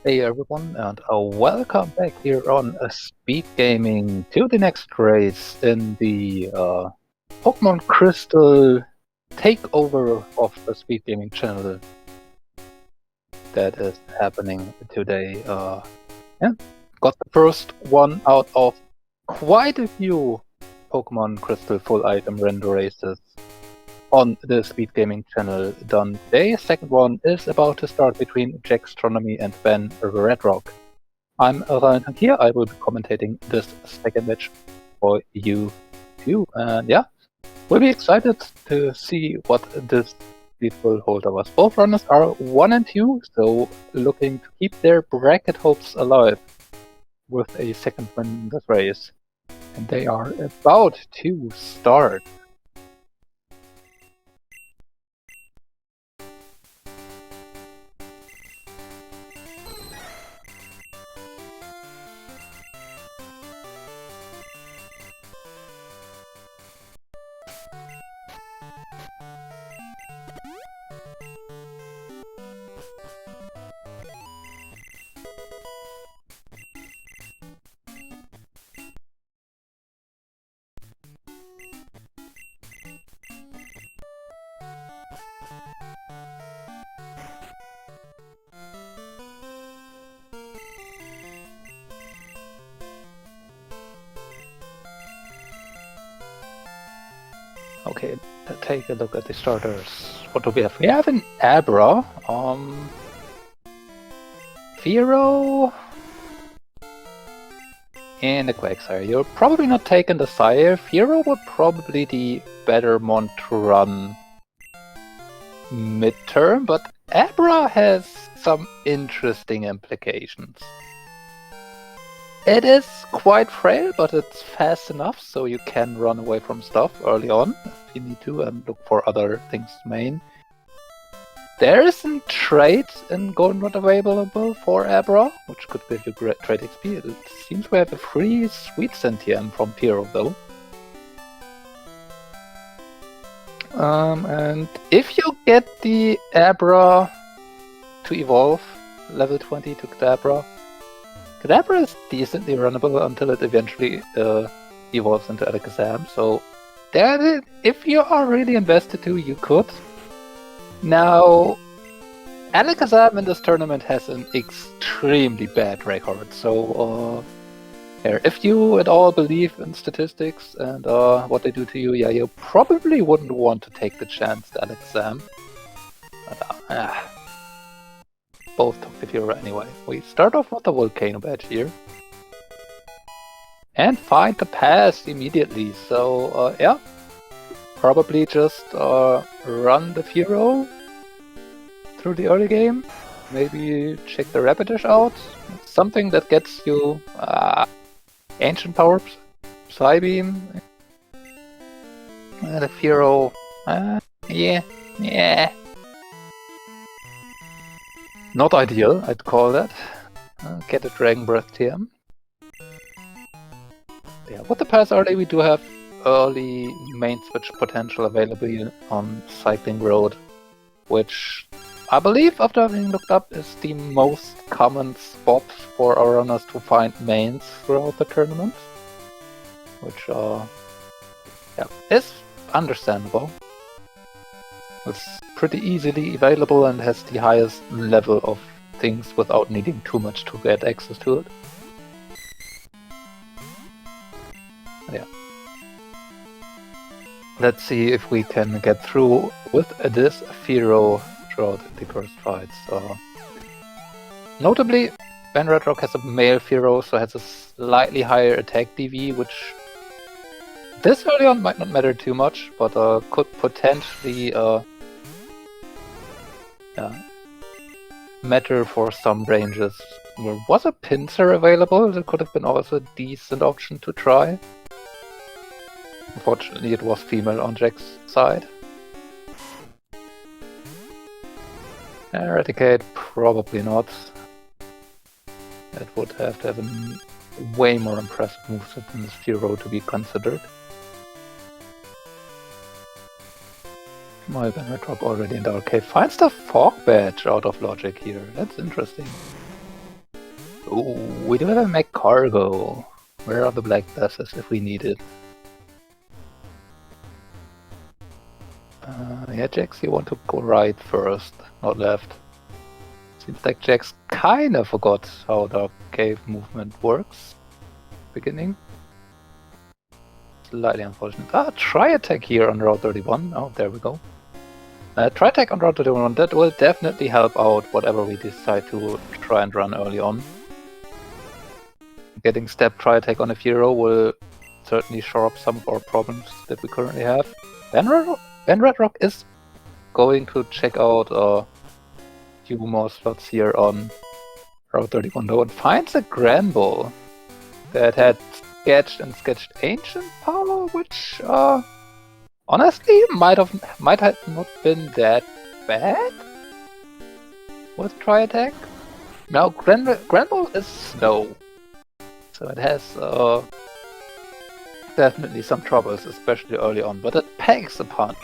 Hey everyone, and welcome back here on SpeedGaming to the next race in the Pokemon Crystal takeover of the SpeedGaming channel that is happening today. Got the first one out of quite a few Pokemon Crystal full item render races on the SpeedGaming channel done today. Second one is about to start between jaxstronomy and Benreddrock. I'm Ryan here. I will be commentating this second match for you too. And yeah, we'll be excited to see what this lead will hold of us. Both runners are 1 and 2, so looking to keep their bracket hopes alive with a second win in this race. And they are about to start. Okay, let's take a look at the starters. What do we have? We have an Abra, Fearow, and a Quagsire. You're probably not taking the Sire. Fearow would probably be better one to run midterm, but Abra has some interesting implications. It is quite frail, but it's fast enough so you can run away from stuff early on if you need to and look for other things main. There isn't trade in Golden Rod available for Abra, which could give you great trade XP. It seems we have a free Sweet Sentium from Fearow though. And if you get the Abra to evolve, level 20 to Kadabra, Kadabra is decently runnable until it eventually evolves into Alakazam, so if you are really invested to, you could. Now, Alakazam in this tournament has an extremely bad record, so if you at all believe in statistics and what they do to you, yeah, you probably wouldn't want to take the chance to Alakazam. But, both took the Fearow anyway. We start off with the Volcano Badge here. And find the pass immediately. So, yeah. Probably just run the Fearow through the early game. Maybe check the Rapidash out. It's something that gets you Ancient Power, Psybeam. The Fearow. Yeah. Not ideal, I'd call that. Get a Dragon Breath TM. Yeah, with the pass early, we do have early main switch potential available on Cycling Road, which I believe, after having looked up, is the most common spot for our runners to find mains throughout the tournament. Which, is understandable. It's pretty easily available and has the highest level of things without needing too much to get access to it. Yeah. Let's see if we can get through with this Fearow throughout the first fights. Notably, Benreddrock has a male Fearow, so has a slightly higher attack DV, which this early on might not matter too much, but could potentially matter for some ranges. There was a Pinsir available that could have been also a decent option to try. Unfortunately, it was female on Jack's side. Eradicate, probably not. It would have to have a way more impressive moveset than this Fearow to be considered. My Benreddrock already in the arcade finds the Fog Badge out of logic here. That's interesting. Ooh, we do have a mech cargo. Where are the black buses if we need it? Yeah, Jax, you want to go right first, not left. Seems like Jax kinda forgot how the cave movement works. Beginning. Slightly unfortunate. Try attack here on Route 31. Oh, there we go. Try attack on Route 31. That will definitely help out whatever we decide to try and run early on. Getting step try attack on a hero will certainly shore up some of our problems that we currently have. Benreddrock is going to check out a few more slots here on Route 31 though and finds a Granbull that had sketched ancient power, which honestly might have not been that bad with try attack. Now Granbull is slow, so it has definitely some troubles, especially early on, but it packs a punch,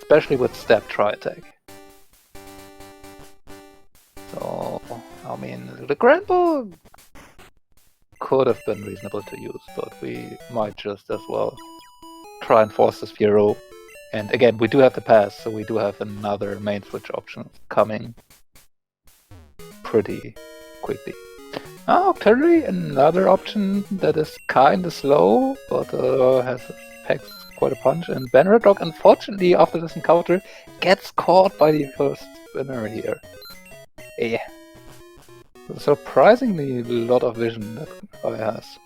especially with step try attack. So I mean, the Granbull could have been reasonable to use, but we might just as well try and force this hero. And again, we do have the pass, so we do have another main switch option coming pretty quickly. Artillery, another option that is kinda slow, but packs quite a punch. And Benreddrock, unfortunately, after this encounter, gets caught by the first spinner here. Yeah. Surprisingly, a lot of vision that guy has.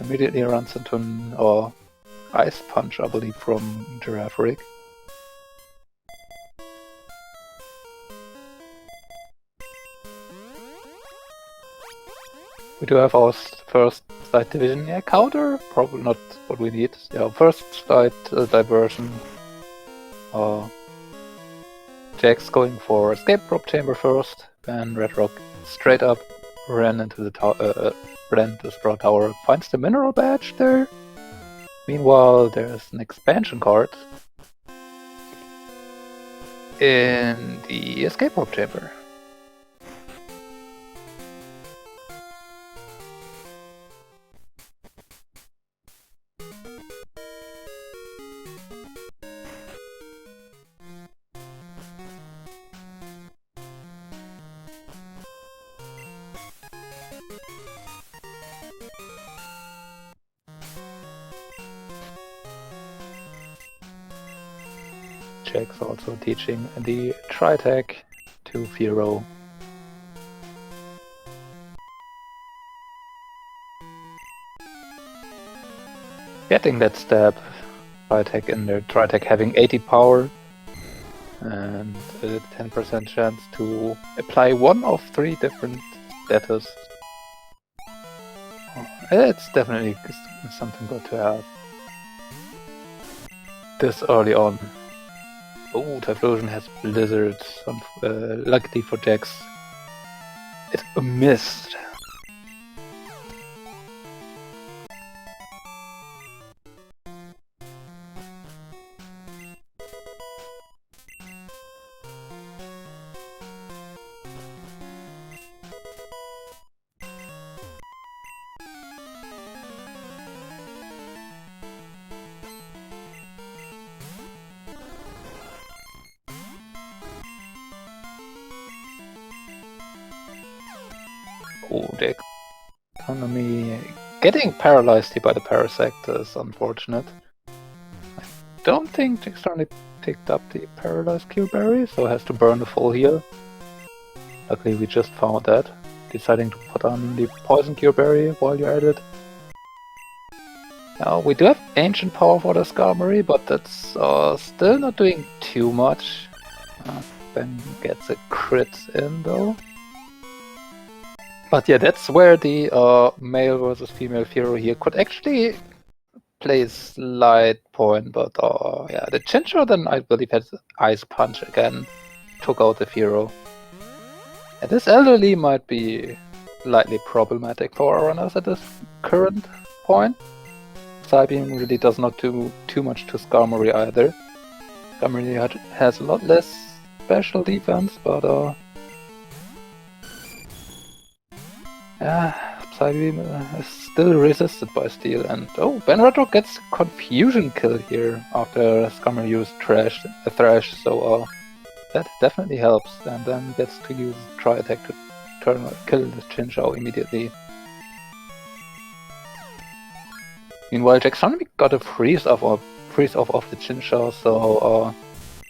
Immediately runs into an ice punch, I believe, from Giraffe Rig. We do have our first slight division. Yeah, counter, probably not what we need. Yeah, first slight diversion. Jax going for escape probe chamber first. Benreddrock straight up ran into the straw tower, finds the mineral badge there. Meanwhile, there's an expansion card in the escape probe chamber. Jax also teaching the tri-attack to Firo. Getting that stab, tri-attack in there, tri-attack having 80 power and a 10% chance to apply one of 3 different status. It's definitely something good to have this early on. Oh, Typhlosion has Blizzard. Luckily for Jax, it missed. Oh, jaxstronomy getting paralyzed here by the Parasect is unfortunate. I don't think jaxstronomy picked up the paralyzed Cure Berry, so has to burn the full heal. Luckily we just found that, deciding to put on the Poison Cure Berry while you're at it. Now we do have Ancient Power for the Skarmory, but that's still not doing too much. Ben gets a crit in though. But yeah, that's where the male versus female Firo here could actually play a slight point, but yeah, the Chinchou then I believe had Ice Punch again, took out the Firo. And this elderly might be slightly problematic for our runners at this current point. Psybeam really does not do too much to Skarmory either. Skarmory has a lot less special defense, but Psybeam is still resisted by steel, and oh, Benreddrock gets confusion kill here after Scummer used Thrash, so that definitely helps, and then gets to use Tri-Attack to kill the Chinchou immediately. Meanwhile, jaxstronomy got a freeze off of the Chinchou, so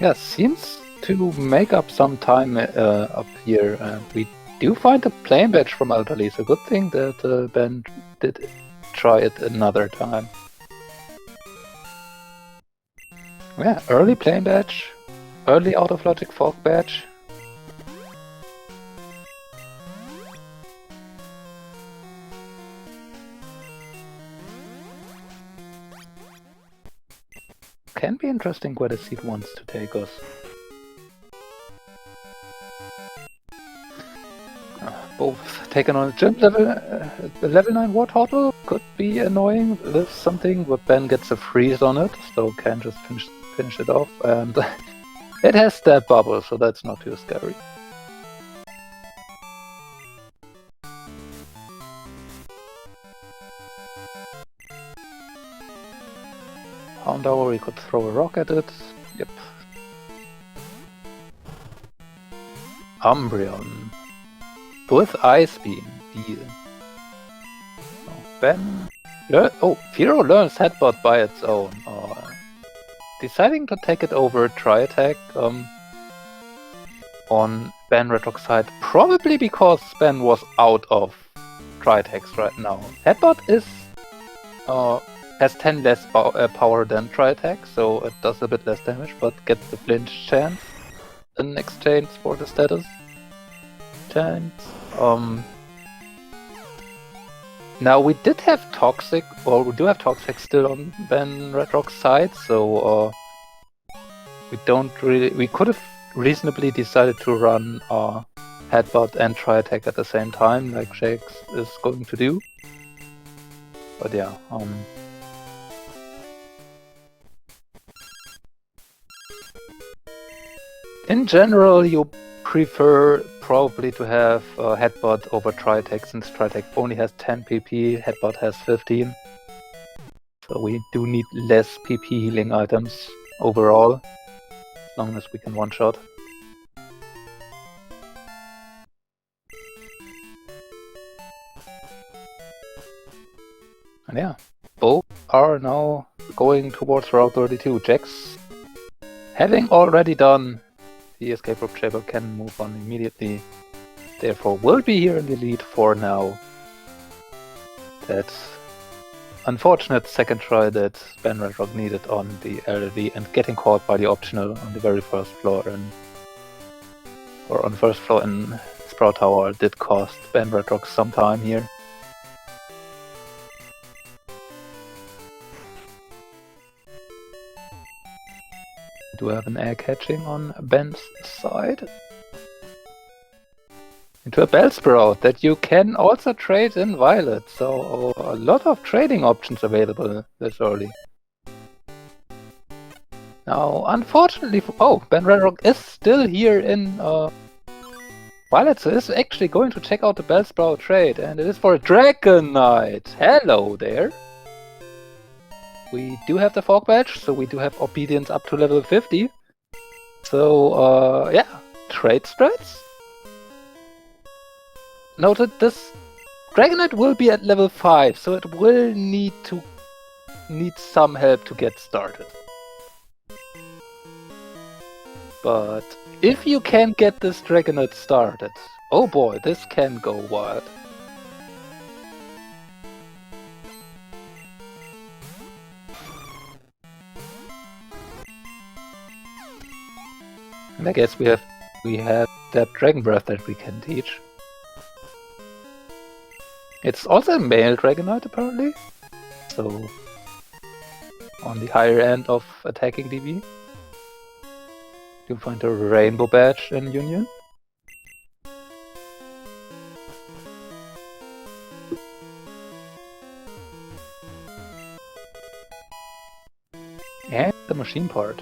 yeah, seems to make up some time up here, and we do find a plane badge from Elderly. So good thing that Ben did try it another time. Yeah, early plane badge, early out of logic fog badge. Can be interesting where the seed wants to take us. Both taken on a gym level, level 9 Wartortle could be annoying with something, but Ben gets a freeze on it, so can just finish it off, and it has Stab Bubble, so that's not too scary. Houndour, we could throw a rock at it. Yep. Umbreon. With Ice Beam. Deal. Oh, Ben... Firo learns Headbutt by its own. Deciding to take it over Tri-Attack on Benreddrock's side. Probably because Ben was out of Tri-Attacks right now. Headbutt is... has 10 less power than Tri-Attack, so it does a bit less damage, but gets the flinch chance in exchange for the status chance. Now we did have Toxic, or we do have Toxic still on Benreddrock's side, so we could have reasonably decided to run Headbutt and Tri-Attack at the same time, like Jax is going to do. But yeah, in general, you prefer probably to have Headbutt over Tri-Attack, since Tri-Attack only has 10 PP, Headbutt has 15. So we do need less PP healing items overall, as long as we can one-shot. And yeah, both are now going towards Route 32. Jax, having already done the escape rope chamber, can move on immediately. Therefore, will be here in the lead for now. That unfortunate second try that Benreddrock needed on the LLD and getting caught by the optional on the very first floor in Sprout Tower did cost Benreddrock some time here. Do have an air catching on Ben's side. Into a Bellsprout that you can also trade in Violet, so a lot of trading options available this early. Now, unfortunately, Benreddrock is still here in Violet, so is actually going to check out the Bellsprout trade, and it is for a Dragon Knight. Hello there! We do have the Fog Badge, so we do have Obedience up to level 50. So, yeah, trade strats. Noted, this Dragon Knight will be at level 5, so it will need some help to get started. But if you can get this Dragon Knight started, oh boy, this can go wild. And I guess we have that Dragon Breath that we can teach. It's also a male Dragon Knight apparently, so on the higher end of attacking DB. You'll find a Rainbow Badge in Union. And the machine part.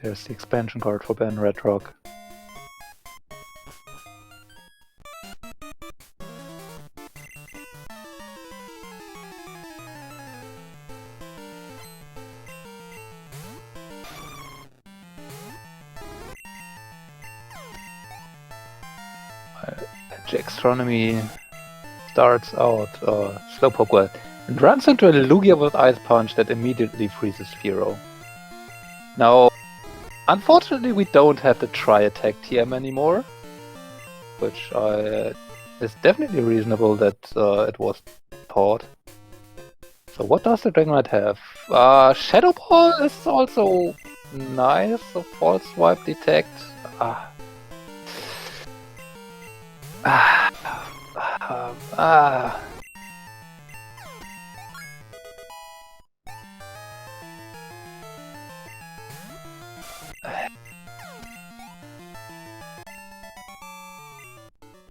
There's the expansion card for Benreddrock. Jaxstronomy starts out Slowpoke well and runs into a Lugia with Ice Punch that immediately freezes Fearow. Now, unfortunately, we don't have the Tri-Attack TM anymore, which is definitely reasonable that it was taught. So what does the Dragonite have? Shadow Ball is also nice, so False Swipe Detect.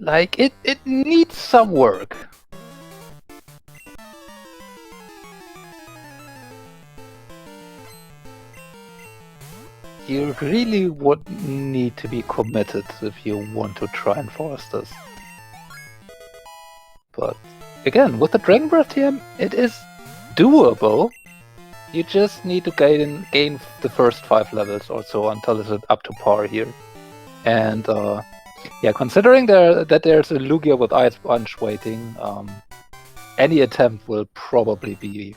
Like, it needs some work. You really would need to be committed if you want to try and force this. But again, with the Dragon Breath TM, it is doable. You just need to gain the first 5 levels or so until it's up to par here. And yeah, considering that there's a Lugia with Ice Punch waiting, any attempt will probably be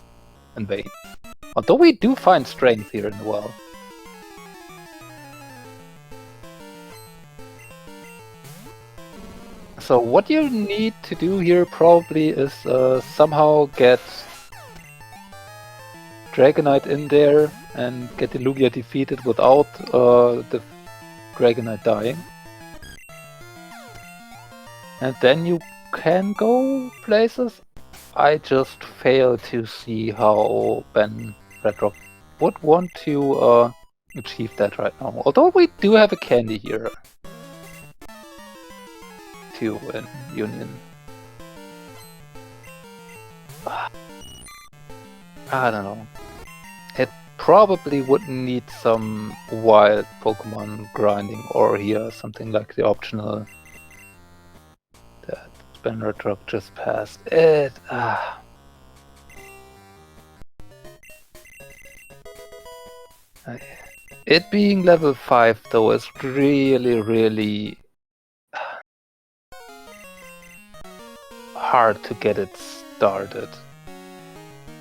in vain. Although we do find strength here in the well. So what you need to do here probably is somehow get Dragonite in there and get the Lugia defeated without the Dragonite dying. And then you can go places. I just fail to see how Benreddrock would want to achieve that right now. Although we do have a candy here. Too in Union. I don't know. It probably would need some wild Pokemon grinding or here something like the optional that Benreddrock just passed. It being level 5 though is really hard to get it started.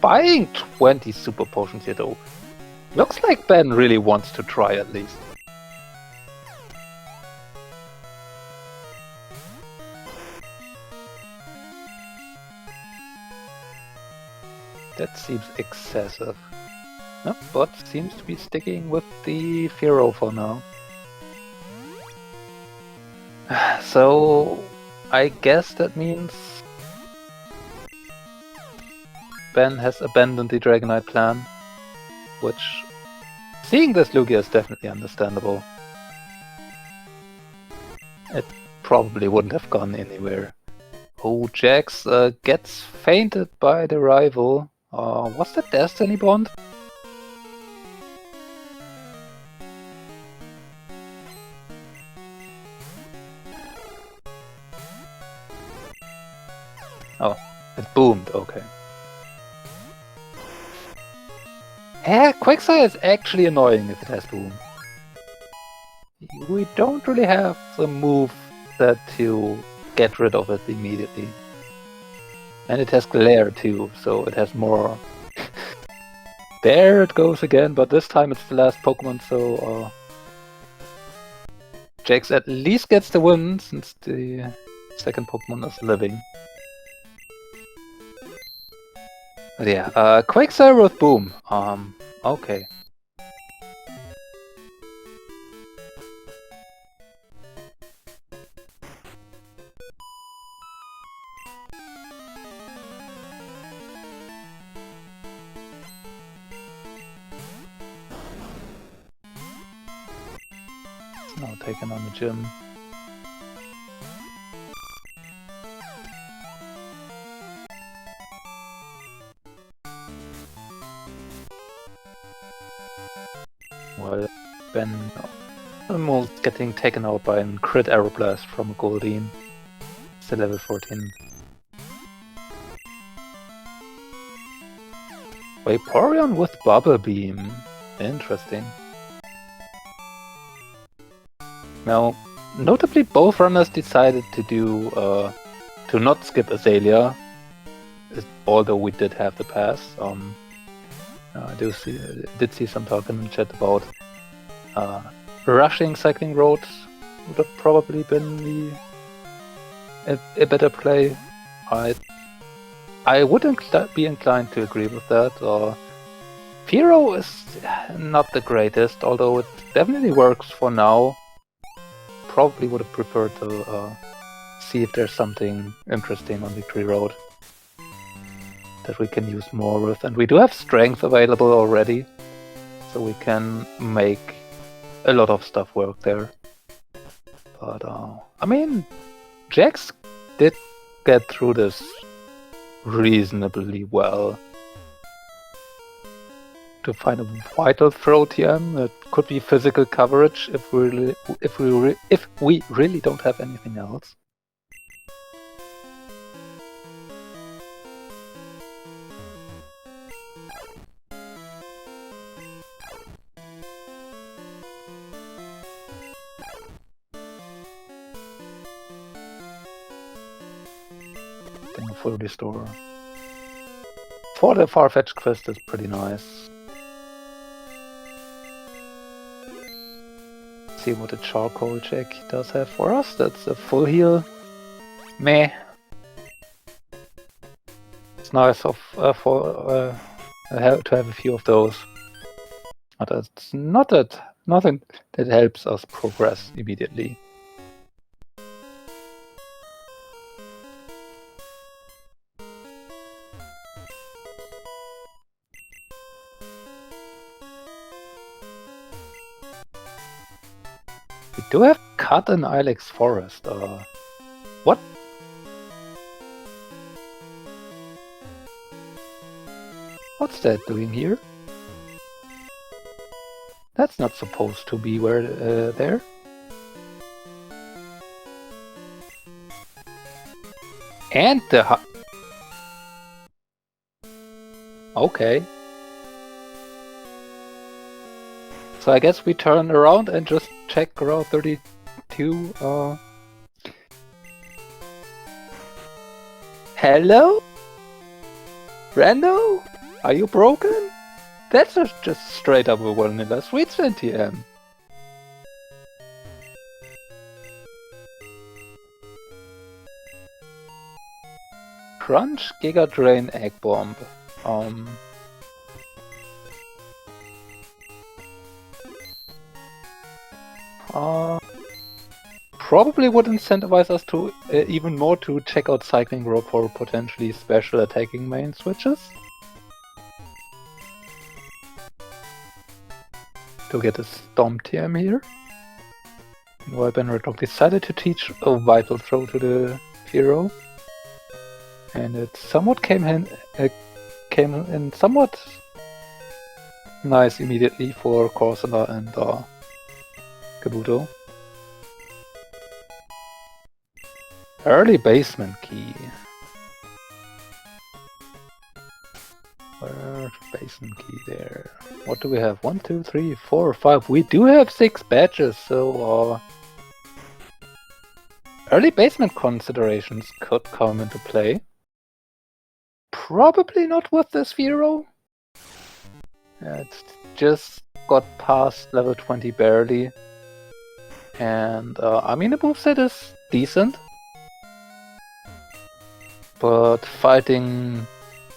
Buying 20 super potions here though. Looks like Ben really wants to try at least. That seems excessive. No, but seems to be sticking with the Fearow for now. So I guess that means Ben has abandoned the Dragonite plan, which, seeing this Lugia, is definitely understandable. It probably wouldn't have gone anywhere. Oh, Jax gets fainted by the rival. Was that Destiny Bond? Oh, it boomed, okay. Yeah, Quagsire is actually annoying if it has boom. We don't really have the move that to get rid of it immediately. And it has glare too, so it has more. There it goes again, but this time it's the last Pokemon, so Jax at least gets the win since the second Pokemon is living. But yeah, Quagsire with boom. Okay. Now taken on the gym. Well, Ben almost getting taken out by a crit arrow blast from Goldeen. Still level 14. Vaporeon with Bubble Beam. Interesting. Now, notably, both runners decided to not skip Azalea, although we did have the pass. I did see some talk in the chat about rushing Cycling Road would have probably been a better play. I would be inclined to agree with that. Fearow is not the greatest, although it definitely works for now. Probably would have preferred to see if there's something interesting on Victory Road that we can use more with. And we do have strength available already, so we can make a lot of stuff work there. But, I mean, Jax did get through this reasonably well. To find a vital throw TM, it could be physical coverage if we really don't have anything else. Then a full restore. For the Farfetch quest is pretty nice. See what the charcoal check does have for us. That's a full heal. Meh. It's nice to have a few of those, but it's nothing that helps us progress immediately. We do have cut in Ilex Forest. What? What's that doing here? That's not supposed to be there. And the okay. So I guess we turn around and just check Route 32. Hello? Rando? Are you broken? That's just straight up a vanilla Sweet Spin TM. Crunch, Giga Drain, Egg Bomb. Probably would incentivize us to even more to check out Cycling Road for potentially special attacking main switches. To get a Stomp TM here. While Benreddrock decided to teach a Vital Throw to the Fearow. And it somewhat came in somewhat nice immediately for Corsola and Kabuto. Early basement key. Where's basement key there? What do we have? 1, 2, 3, 4, 5. We do have 6 badges, so early basement considerations could come into play. Probably not with this Fearow. It's just got past level 20 barely. And I mean, the moveset is decent. But fighting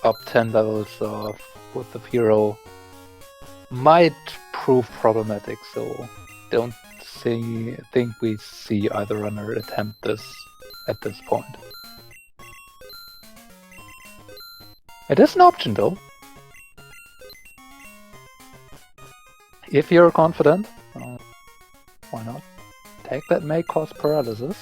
up 10 levels with the Fearow might prove problematic, so don't think we see either runner attempt this at this point. It is an option though. If you're confident, why not? Take that may cause paralysis.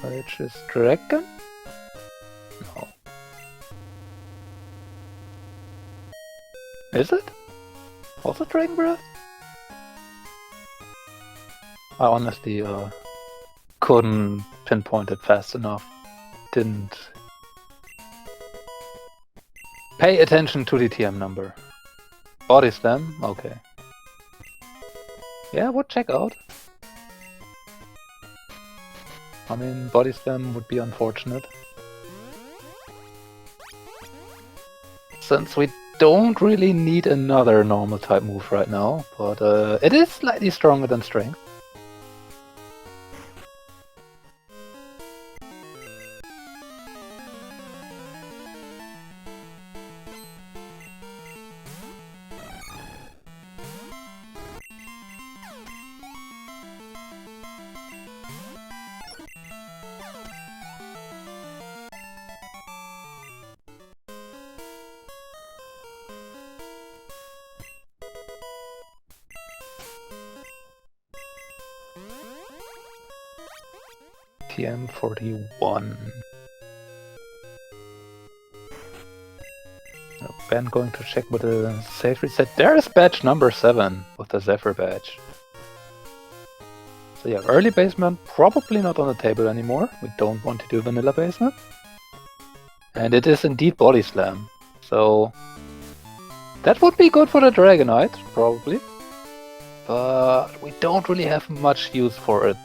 Which is Dragon? No. Is it? Also Dragon Breath? I honestly couldn't pinpoint it fast enough. Didn't pay attention to the TM number. Body Slam? Okay. Yeah, would check out. I mean, Body Slam would be unfortunate. Since we don't really need another normal type move right now, but it is slightly stronger than Strength. TM41. Ben going to check with the save reset. There's badge number 7 with the Zephyr badge. So yeah, early basement probably not on the table anymore. We don't want to do vanilla basement. And it is indeed Body Slam. So that would be good for the Dragonite, probably. But we don't really have much use for it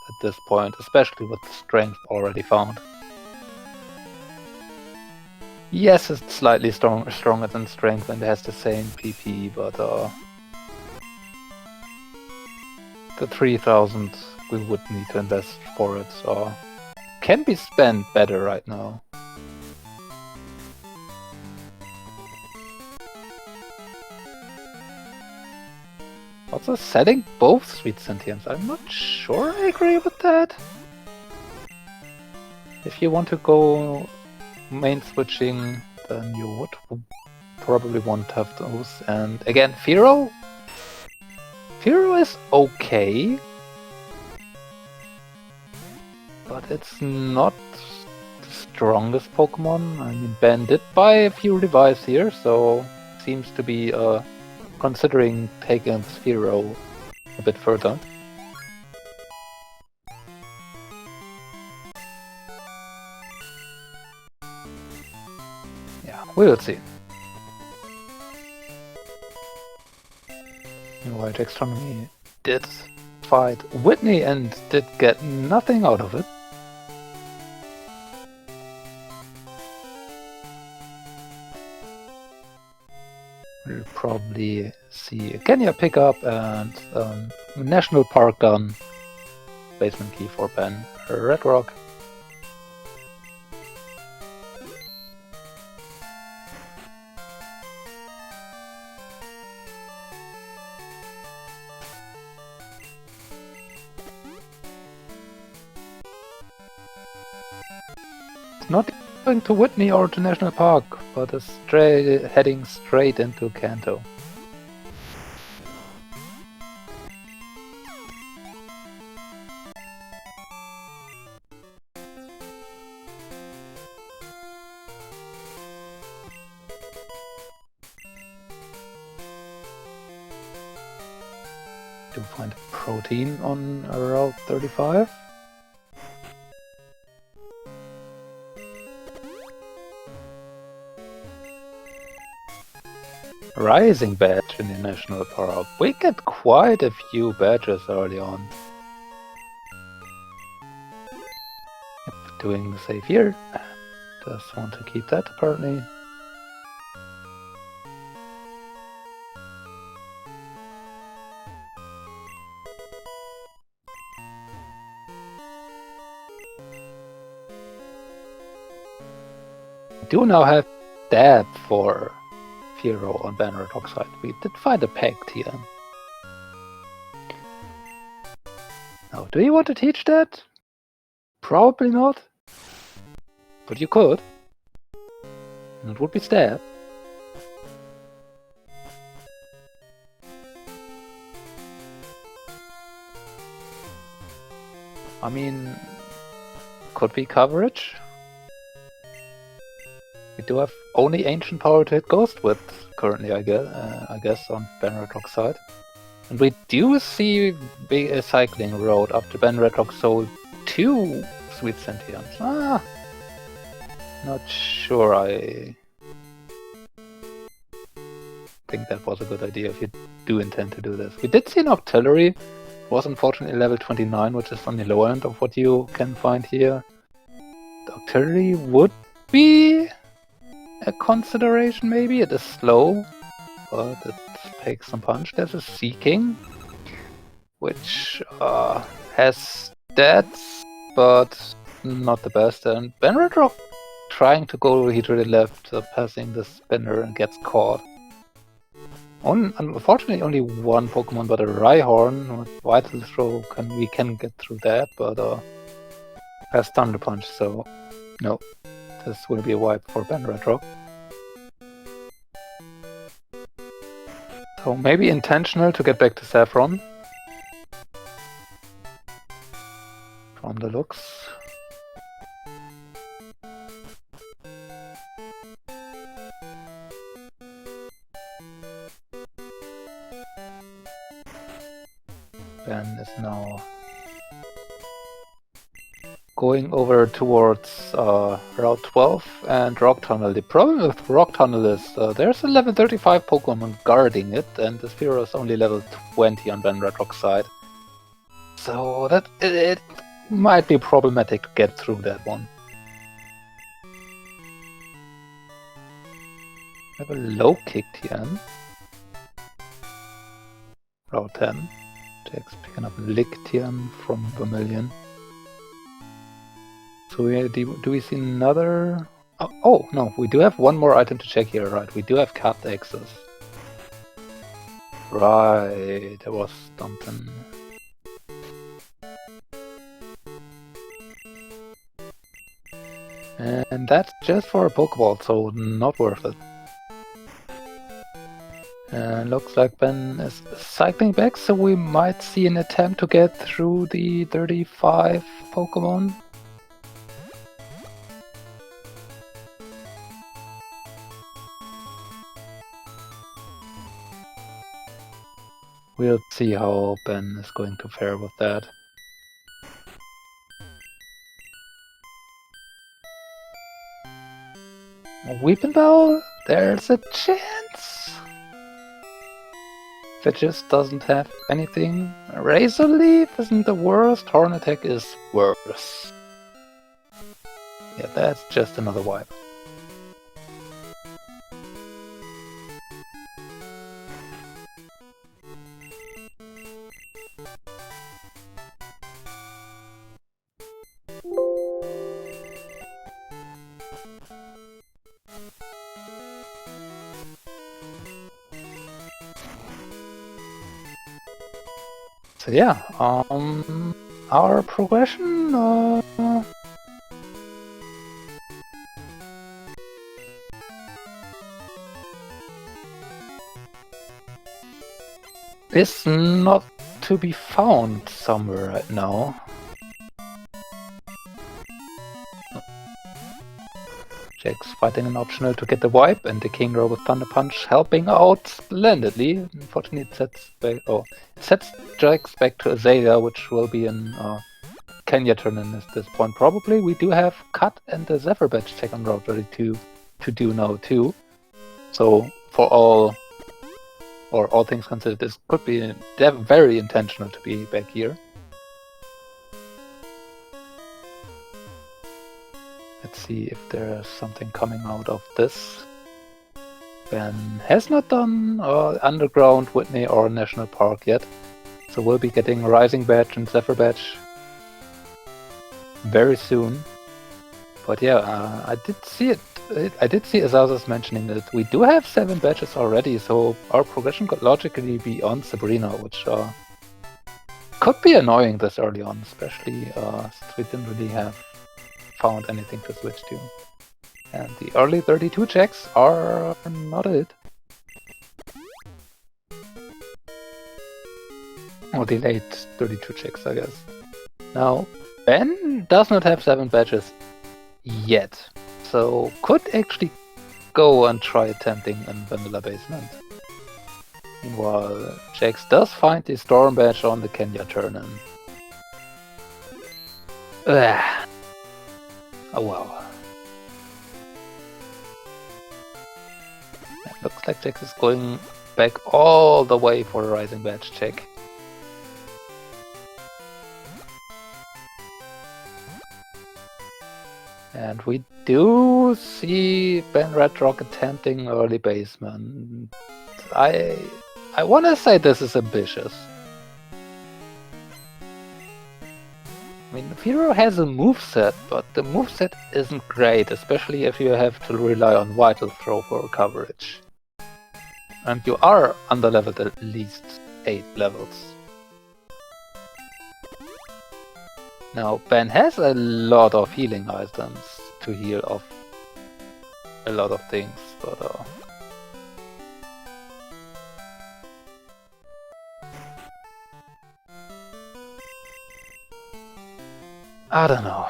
at this point, especially with the Strength already found. Yes, it's slightly stronger than Strength and has the same PP, but the 3000 we would need to invest for it, so can be spent better right now. Also, setting both Sweet Sentience, I'm not sure I agree with that. If you want to go main switching, then you would probably want to have those. And again, Fearow is okay, but it's not the strongest Pokemon. I mean, Ben did buy a few revives here, so seems to be considering taking Fearow a bit further. Yeah, we will see. Meanwhile, jaxstronomy did fight Whitney and did get nothing out of it. We'll probably see a Kenya pickup and National Park gun. Basement key for Benreddrock. Not going to Whitney or to National Park, but heading straight into Kanto. To find protein on Route 35. Rising badge in the National Park. We get quite a few badges early on. Yep, doing the save here. Just want to keep that apparently. We do now have Dab for Fearow on Benreddrock side. We did find a peg TM. Now, do you want to teach that? Probably not. But you could. And it would be Stab. I mean, could be coverage. We do have only Ancient Power to hit Ghost with currently, I guess on Benreddrock's side. And we do see a cycling road up to Benreddrock, so 2 Sweet Sentients. Not sure I think that was a good idea if you do intend to do this. We did see an Octillery. It was unfortunately level 29, which is on the lower end of what you can find here. The Octillery would be a consideration, maybe. It is slow, but it takes some punch. There's a Seeking, which has stats, but not the best. And Benreddrock trying to go to the left, passing the spinner, and gets caught. Unfortunately, only one Pokemon, but a Rhyhorn with Vital Throw, we can get through that, but has Thunder Punch, so no, this will be a wipe for Benreddrock. So maybe intentional to get back to Saffron. From the looks. Ben is now going over towards Route 12 and Rock Tunnel. The problem with Rock Tunnel is there's a level 35 Pokemon guarding it, and the Spearow is only level 20 on Benreddrock's side. So that it might be problematic to get through that one. We have a low kick TM. Route 10. Jax picking up Lick TM from Vermilion. So do we see another... Oh, no, we do have one more item to check here, right? We do have Cat Access. Right, there was something. And that's just for a Pokeball, so not worth it. And looks like Ben is cycling back, so we might see an attempt to get through the 35 Pokemon. We'll see how Ben is going to fare with that. Weepinbell, there's a chance. If it just doesn't have anything. Razor Leaf isn't the worst, Horn Attack is worse. Yeah, that's just another wipe. So yeah, our progression is not to be found somewhere right now. Jax fighting an optional to get the wipe, and the King Row with Thunder Punch helping out splendidly. Unfortunately, it sets Jax back to Azalea, which will be in Kenya turn in at this point probably. We do have Cut and the Zephyr Badge check on Route 32 to do now too. So for all things considered, this could be very intentional to be back here. Let's see if there's something coming out of this. Ben has not done Underground, Whitney, or National Park yet, so we'll be getting Rising Badge and Zephyr Badge very soon. But yeah, I did see it. I did see Azazus mentioning that we do have 7 badges already, so our progression could logically be on Sabrina, which could be annoying this early on, especially since we didn't really have found anything to switch to. And the early 32 checks are not it. Or the late 32 checks, I guess. Now, Ben does not have 7 badges yet, so could actually go and try attempting in Vanilla Basement. Meanwhile, Jax does find the Storm Badge on the Kenya turn-in. Oh well. It looks like Jax is going back all the way for a Rising Badge check. And we do see Benreddrock attempting early basement. I want to say this is ambitious. I mean, Firo has a moveset, but the moveset isn't great, especially if you have to rely on Vital Throw for coverage. And you are underleveled at least 8 levels. Now, Ben has a lot of healing items to heal off a lot of things, but I don't know.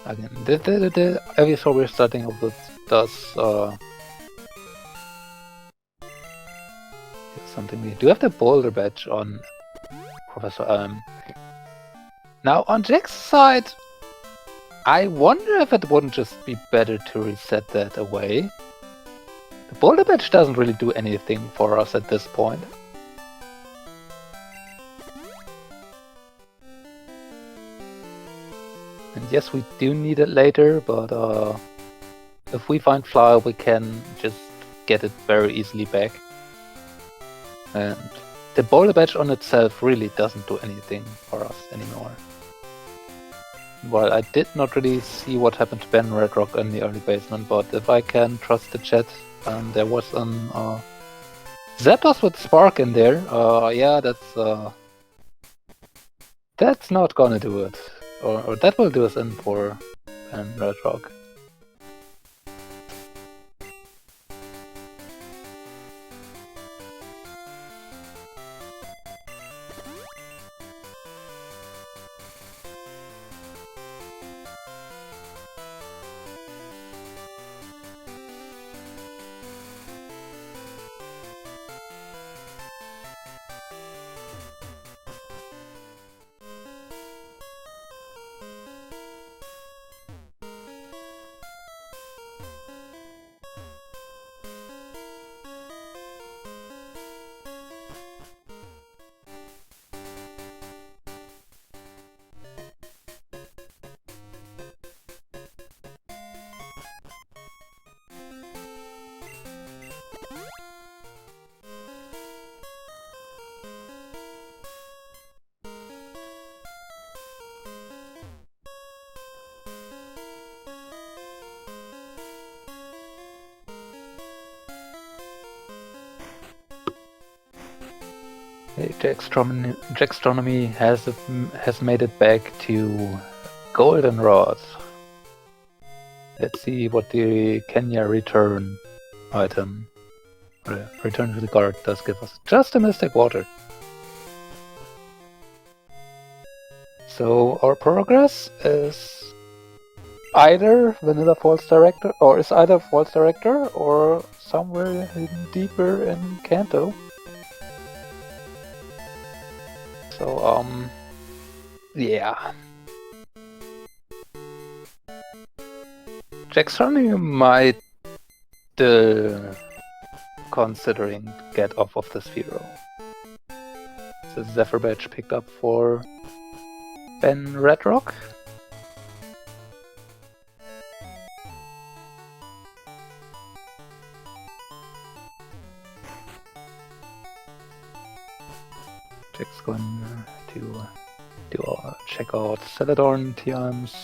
Again, the episode we're starting off with does something we do have the Boulder Badge on Professor Elm. Now on Jack's side, I wonder if it wouldn't just be better to reset that away. The Boulder Badge doesn't really do anything for us at this point. And yes, we do need it later, but if we find Flower, we can just get it very easily back. And the Boulder Badge on itself really doesn't do anything for us anymore. Well, I did not really see what happened to Benreddrock in the early basement, but if I can trust the chat, there was an Zapdos with Spark in there. Yeah, that's not gonna do it. Or that will do us in for Benreddrock. Jaxstronomy has made it back to Goldenrod. Let's see what the Kenya return item, return to the guard, does give us. Just a Mystic Water. So our progress is either Vanilla Falls Director, or is either Falls Director or somewhere hidden deeper in Kanto. So, yeah. Jaxstronomy might considering get off of this Firo. Is the Zephyr Badge picked up for Benreddrock? Jack's going to check out Celadorn TMs.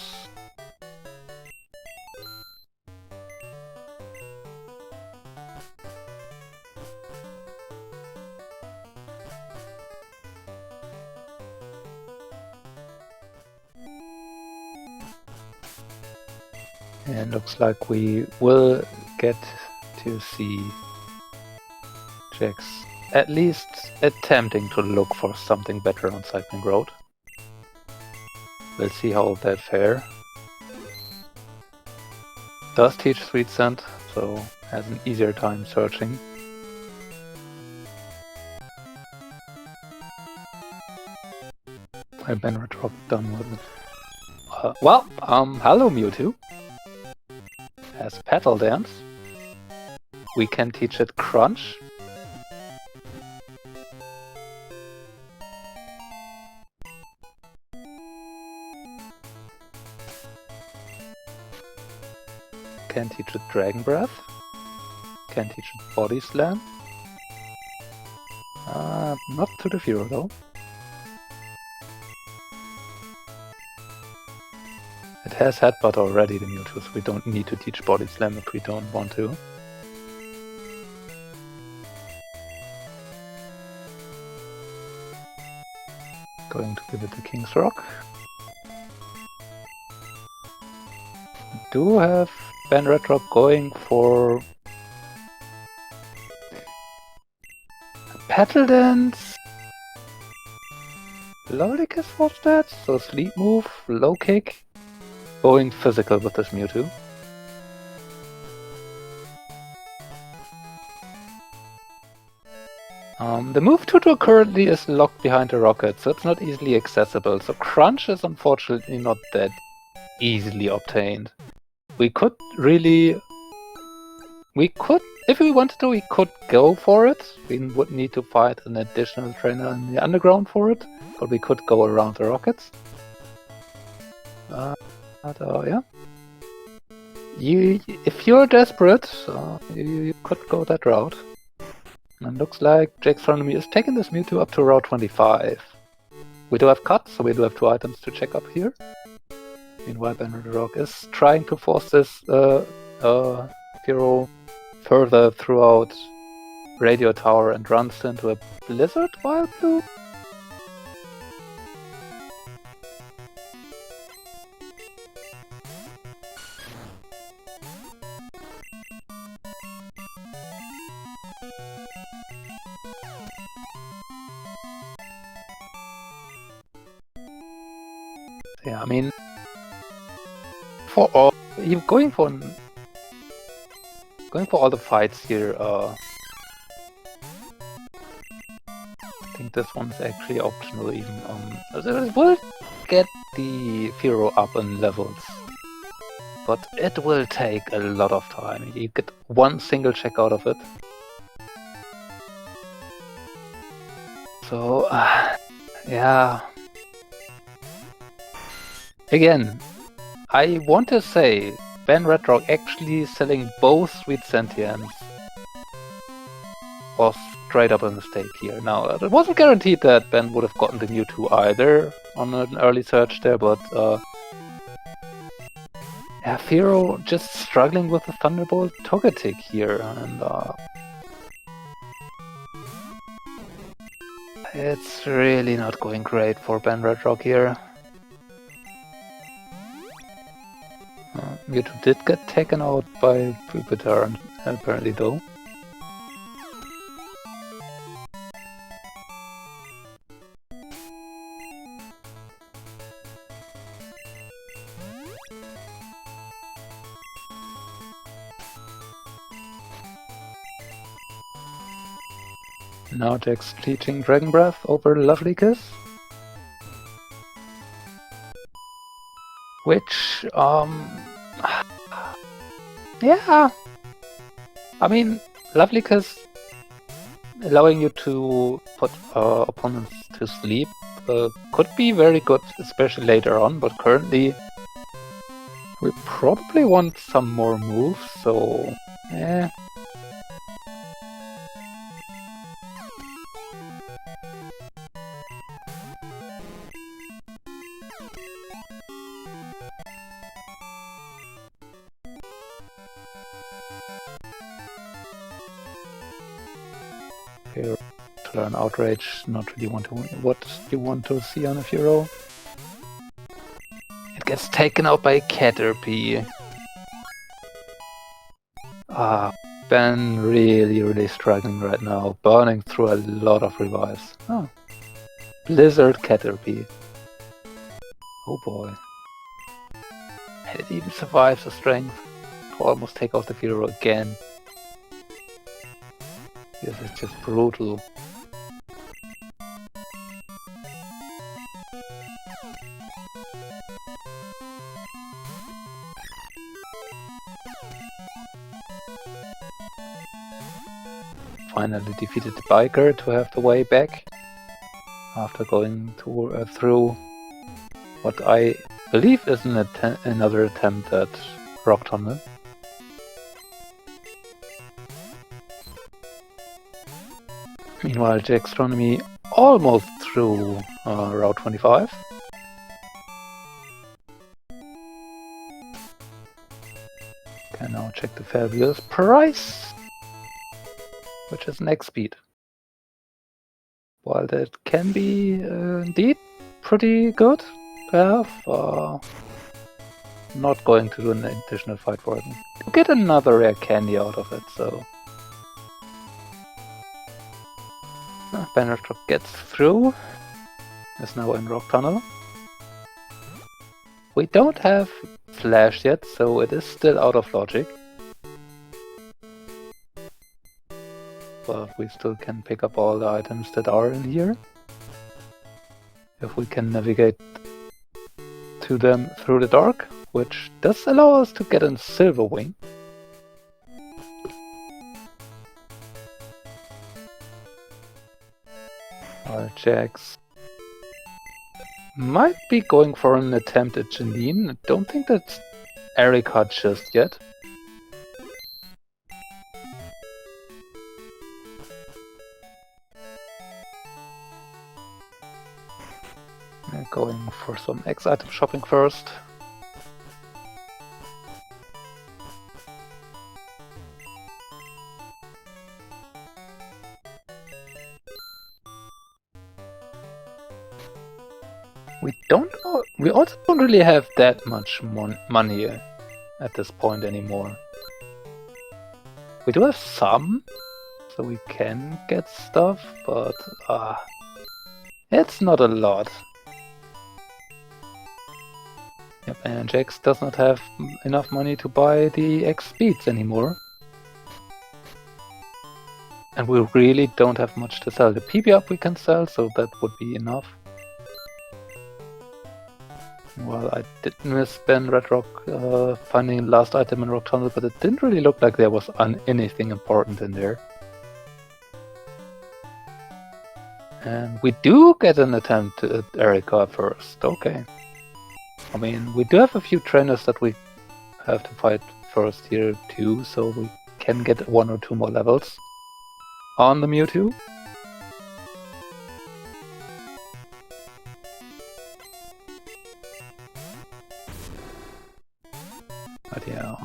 And looks like we will get to see Jax at least attempting to look for something better on Cycling Road. We'll see how that fare. Does teach Sweet Scent, so has an easier time searching. My Benreddrock done with it. Hello Mewtwo. Has Petal Dance. We can teach it Crunch. Can teach it Dragon Breath. Can teach it Body Slam. Not to the Fearow though. It has Headbutt already, the Mewtwo, so we don't need to teach Body Slam if we don't want to. Going to give it the King's Rock. We do have Benreddrock going for Petal Dance. Lovely Kiss was that, so Sleep Move, Low Kick. Going physical with this Mewtwo. The move tutor currently is locked behind a rocket, so it's not easily accessible. So Crunch is unfortunately not that easily obtained. We could really... if we wanted to, we could go for it. We would need to fight an additional trainer in the underground for it, but we could go around the rockets. Yeah. If you're desperate, you could go that route. And looks like jaxstronomy is taking this Mewtwo up to Route 25. We do have cuts, so we do have 2 items to check up here. Meanwhile, Benreddrock is trying to force this Fearow further throughout Radio Tower and runs into a Blizzard Wild Blue. Yeah, I mean, going for all the fights here. I think this one's actually optional even. It will get the Fearow up in levels, but it will take a lot of time. You get one single check out of it. So, yeah. Again, I want to say Benreddrock actually selling both Sweet Sentience was straight up a mistake here. Now, it wasn't guaranteed that Ben would have gotten the Mewtwo either on an early search there, but yeah, Fearow just struggling with the Thunderbolt Togetic here, and it's really not going great for Benreddrock here. Mewtwo did get taken out by Pupitar, apparently though. Now Jax teaching Dragon Breath over Lovely Kiss. Which, yeah, I mean, Lovely Kiss allowing you to put opponents to sleep could be very good, especially later on, but currently we probably want some more moves, so yeah. To learn Outrage, not really what you want to see on a Fearow. It gets taken out by Caterpie. Ben really struggling right now, burning through a lot of revives. Oh. Blizzard Caterpie. Oh boy. And it even survives the strength. to almost take out the Firo again. This is just brutal. Finally defeated the biker to have the way back after going to, through what I believe is another attempt at Rock Tunnel. Meanwhile, jaxstronomy almost through Route 25. Can now check the fabulous price, which is next speed. While that can be indeed pretty good to have, not going to do an additional fight for it. To get another rare candy out of it, so. Benreddrock gets through. Is now in Rock Tunnel. We don't have Flash yet, so it is still out of logic. But we still can pick up all the items that are in here. If we can navigate to them through the dark, which does allow us to get a silver wing. Our Jax might be going for an attempt at Janine. I don't think that's Erika just yet. Going for some X item shopping first. We also don't really have that much money at this point anymore. We do have some, so we can get stuff, but it's not a lot. Yep, and Jax does not have enough money to buy the X speeds anymore. And we really don't have much to sell. The PB up we can sell, so that would be enough. Well, I did miss Benreddrock finding the last item in Rock Tunnel, but it didn't really look like there was anything important in there. And we do get an attempt at Erika first, okay. I mean, we do have a few trainers that we have to fight first here too, so we can get 1 or 2 more levels on the Mewtwo. But yeah,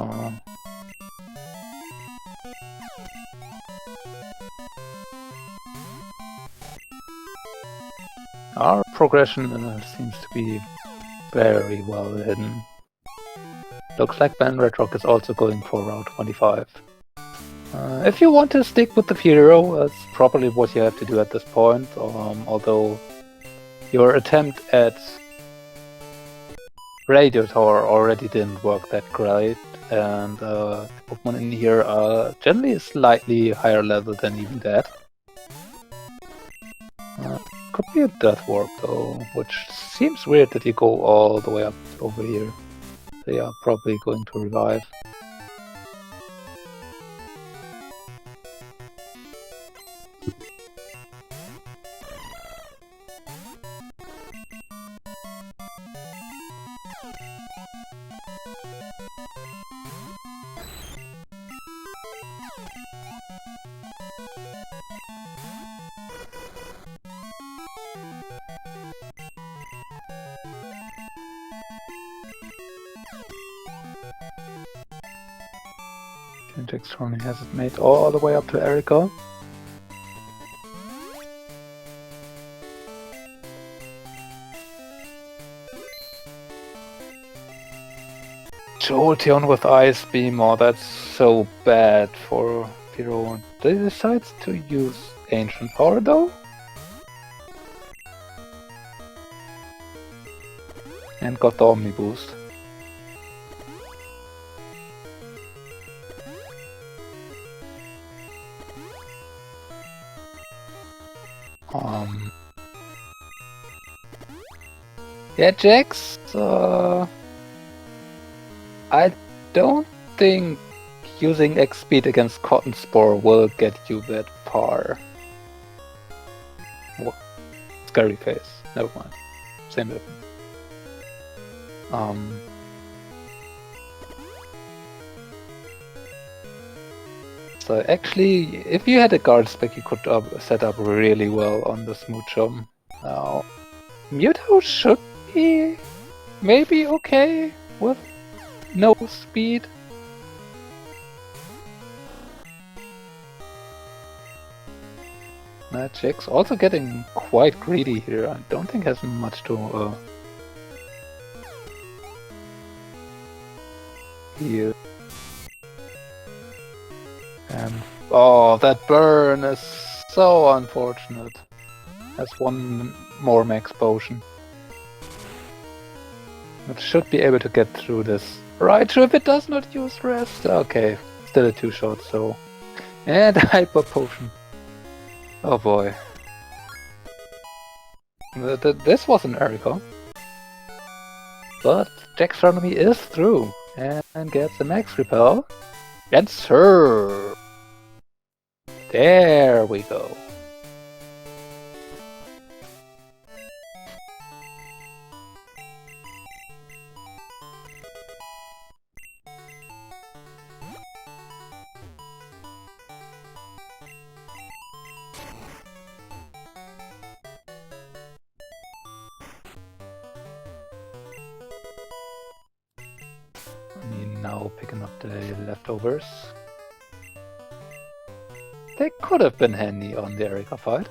our progression seems to be very well hidden. Looks like Benreddrock is also going for Route 25. If you want to stick with the Firo, that's probably what you have to do at this point, although your attempt at Radio Tower already didn't work that great, and the Pokemon in here are generally slightly higher level than even that. Could be a Death Warp though, which seems weird that you go all the way up over here. They are probably going to revive. jaxstronomy has it made all the way up to Erika. Jolteon with Ice Beam, oh that's so bad for Firo. They decide to use Ancient Power though? And got the Omni Boost. Yeah, Jax, I don't think using X speed against Cotton Spore will get you that far. What? Scary face. Never mind. Same difference. So actually, if you had a guard spec, you could set up really well on the Smoochum. Now, Mewtwo should be maybe okay with no speed. Jack's also getting quite greedy here. I don't think has much to heal. And oh, that burn is so unfortunate. Has one more max potion. It should be able to get through this. Right, if it does not use rest. Okay, still a 2-shot, so. And hyper potion. Oh boy. This was an Erica. But Jaxstronomy is through and gets a max repel. And serve. There we go. Now picking up the leftovers. They could have been handy on the Erica fight.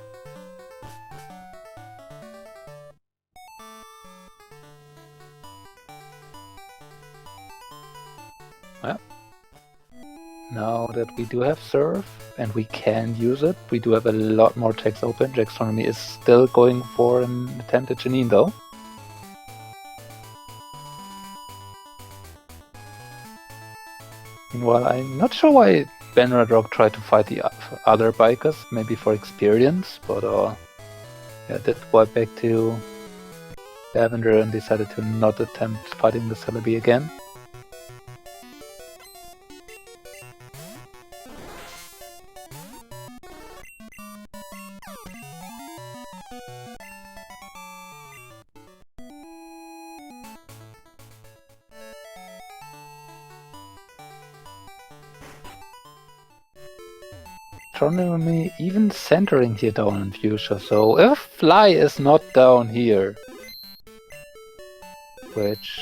Well, now that we do have Surf and we can use it, we do have a lot more checks open. Jaxstronomy is still going for an attempt at Janine though. Meanwhile, I'm not sure why Benreddrock tried to fight the other bikers, maybe for experience, but yeah, did wipe back to Lavender and decided to not attempt fighting the Celebi again. Astronomy even centering here down in future, so if Fly is not down here, which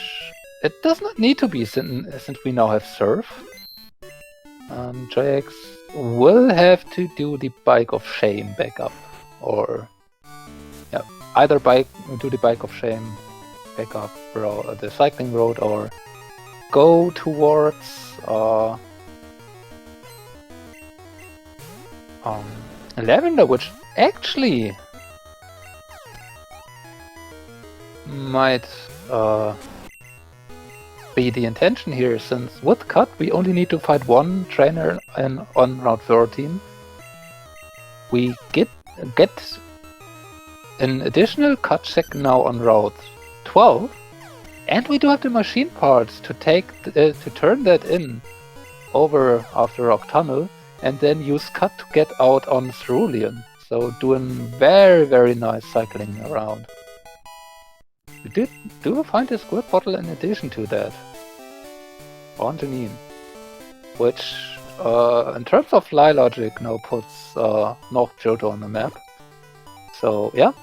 it does not need to be since we now have Surf, Jax will have to do the Bike of Shame backup, or yeah, either do the Bike of Shame backup the cycling road, or go towards Lavender, which actually might be the intention here, since with Cut we only need to fight one trainer on Route 13. We get an additional Cut check now on Route 12, and we do have the machine parts to to turn that in over after Rock Tunnel, and then use Cut to get out on Cerulean. So doing very, very nice cycling around. We do find a squirt bottle in addition to that. On Janine. Which, in terms of fly logic, now puts North Johto on the map. So, yeah.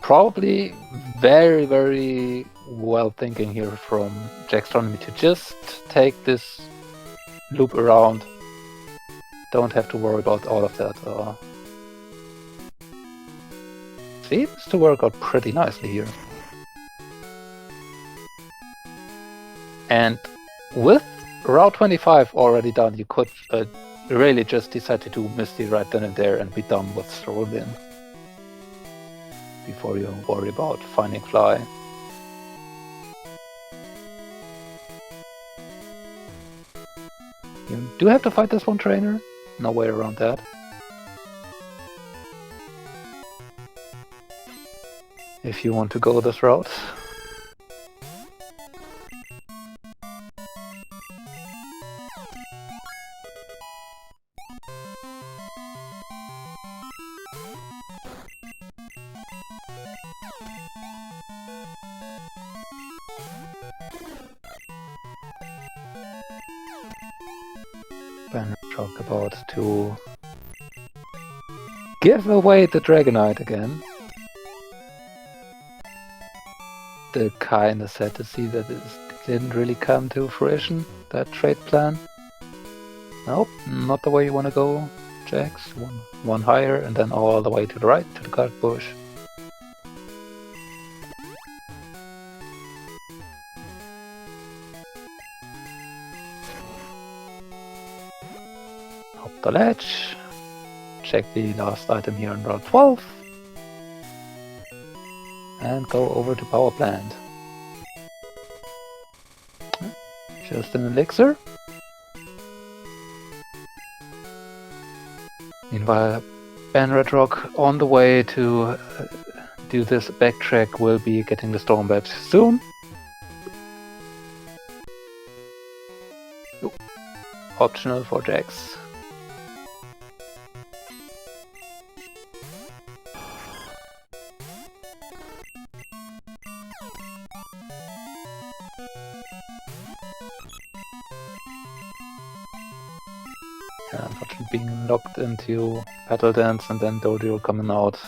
Probably very, very well thinking here from Jaxstronomy to just take this loop around. Don't have to worry about all of that. Seems to work out pretty nicely here. And with Route 25 already done, you could really just decide to do Misty right then and there and be done with Cerulean before you worry about finding Fly. You do have to fight this one trainer, no way around that. if you want to go this route. Benreddrock about to give away the Dragonite again. Still kinda sad to see that it didn't really come to fruition, that trade plan. Nope, not the way you wanna go, Jax. One higher and then all the way to the right to the guard bush. Hop the ledge. Check the last item here on Route 12. And go over to power plant. Just an elixir. Meanwhile, Benreddrock on the way to do this backtrack will be getting the storm badge soon. Ooh. Optional for Jax. Unfortunately being locked into Battle Dance and then Dojo coming out.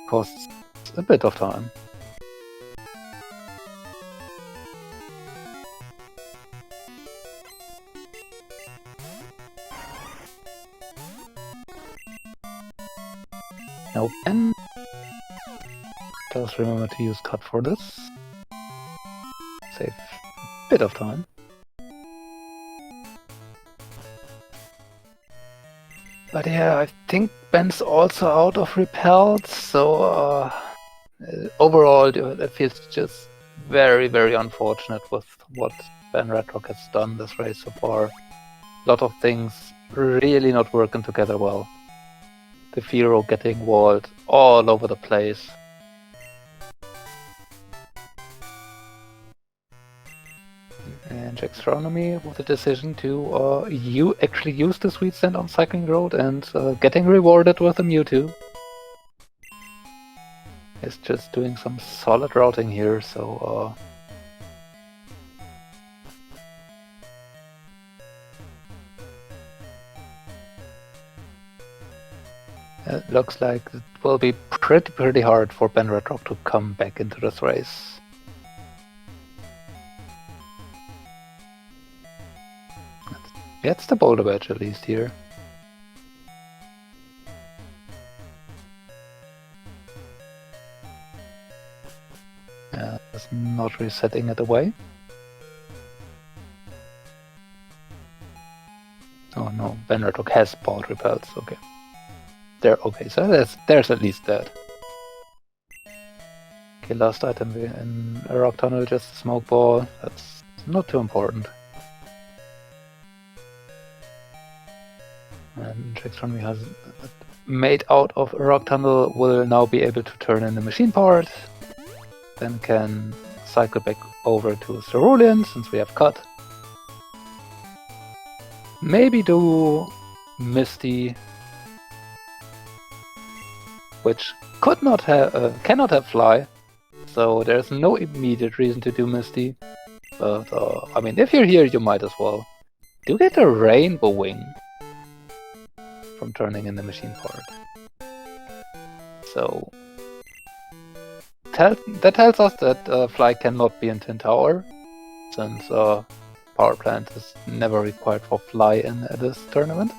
Costs a bit of time. Nope. And just remember to use cut for this. Save a bit of time. But yeah, I think Ben's also out of repelled, so overall it feels just very, very unfortunate with what Benreddrock has done this race so far. A lot of things really not working together well. The Firo getting walled all over the place. And jaxstronomy with the decision to actually use the Sweet Sand on Cycling Road and getting rewarded with a Mewtwo. Is just doing some solid routing here, so it looks like it will be pretty hard for Benreddrock to come back into this race. Gets the boulder badge at least here. It's not resetting it away. Oh no, Benreddrock has bought repels, okay. There, okay, so there's at least that. Okay, last item in a rock tunnel, just a smoke ball. That's not too important. And jaxstronomy has made out of a rock tunnel, will now be able to turn in the machine part. Then can cycle back over to Cerulean since we have cut. Maybe do Misty, which cannot have Fly, so there's no immediate reason to do Misty. But I mean, if you're here, you might as well. Do get a Rainbow Wing from turning in the machine part. So that tells us that Fly cannot be in Tin Tower, since Power Plant is never required for Fly in this tournament.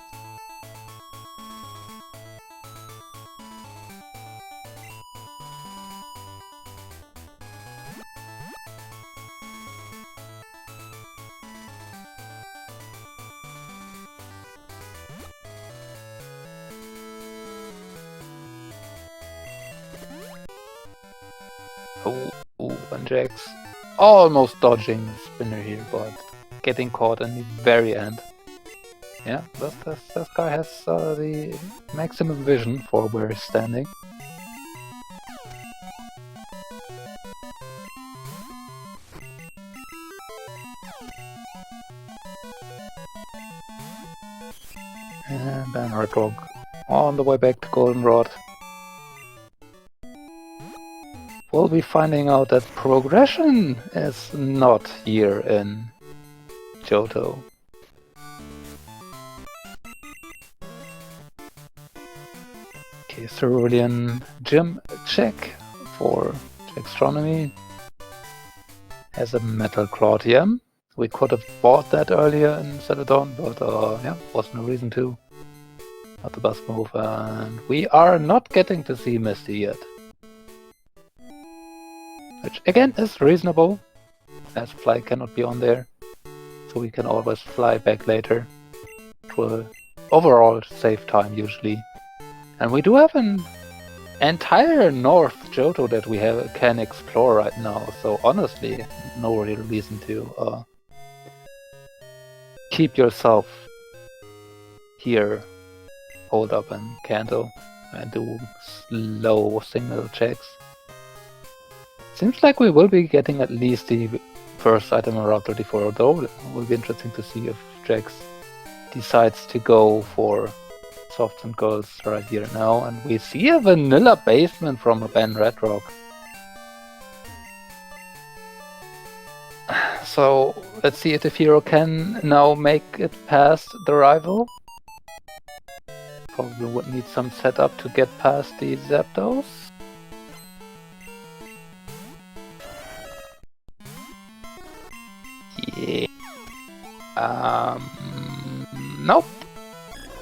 Oh, and Jax almost dodging the spinner here, but getting caught in the very end. Yeah, this guy has the maximum vision for where he's standing. And Benreddrock on the way back to Goldenrod. We'll be finding out that progression is not here in Johto. Okay, Cerulean Gym check for jaxstronomy. Has a Metal Claudium. We could have bought that earlier in Celadon, but yeah, was no reason to. Not the best move, and we are not getting to see Misty yet. Which again is reasonable, as Fly cannot be on there, so we can always fly back later. It will overall save time usually. And we do have an entire North Johto that we can explore right now, so honestly, no real reason to keep yourself here, hold up and cancel, and do slow signal checks. Seems like we will be getting at least the first item on Route 34, though it will be interesting to see if Jax decides to go for Softs and Girls right here now. And we see a vanilla basement from a Benreddrock. So let's see if the hero can now make it past the rival. Probably would need some setup to get past the Zapdos. Yeah. Nope.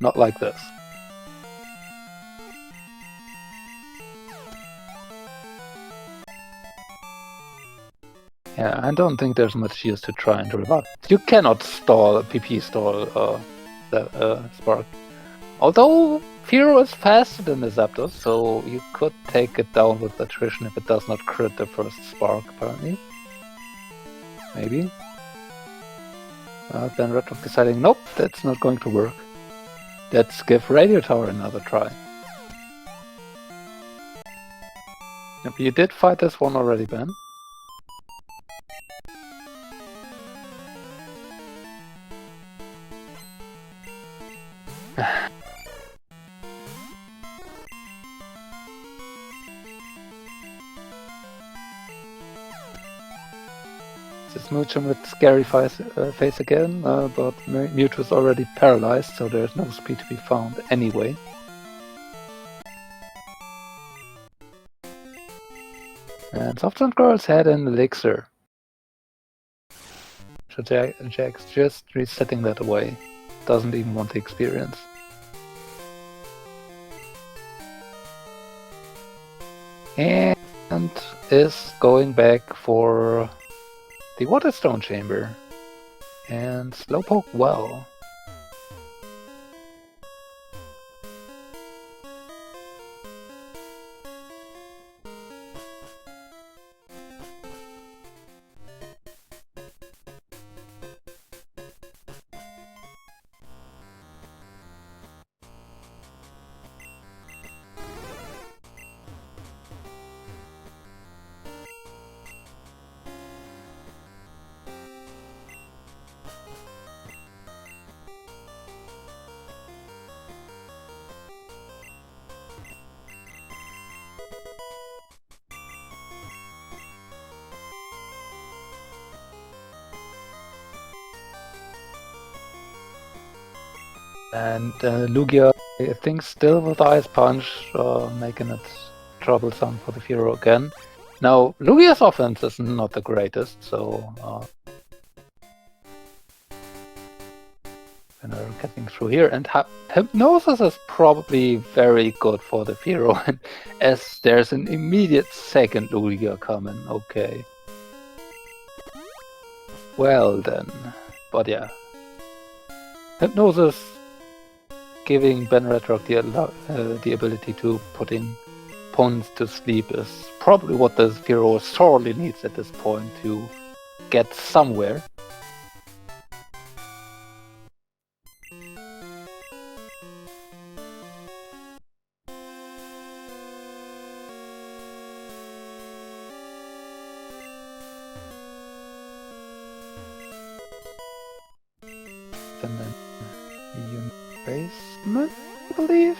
Not like this. Yeah, I don't think there's much use to try and revive. You cannot stall a PP stall the Spark. Although Firo is faster than the Zapdos, so you could take it down with attrition if it does not crit the first Spark, apparently. Maybe. Benreddrock deciding, nope, that's not going to work. Let's give Radio Tower another try. Yep, you did fight this one already, Ben. Smooch him with scary face again, but Mewtwo is already paralyzed, so there's no speed to be found anyway. And Softs and Girls had an elixir. So Jax just resetting that away. Doesn't even want the experience. And is going back for the Waterstone Chamber, and Slowpoke well. And Lugia, I think, still with Ice Punch, making it troublesome for the Firo again. Now, Lugia's offense is not the greatest, so getting through here. And Hypnosis is probably very good for the Firo, as there's an immediate second Lugia coming. Okay. Well then. But yeah. Hypnosis giving Benreddrock the ability to putting opponents to sleep is probably what the Firo sorely needs at this point to get somewhere. in the basement, I believe.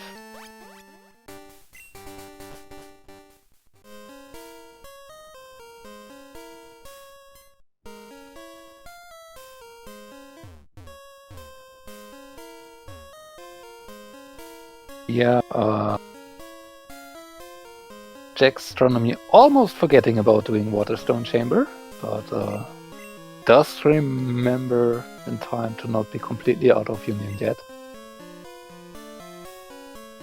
Yeah, jaxstronomy almost forgetting about doing Waterstone Chamber, but does remember in time to not be completely out of union yet.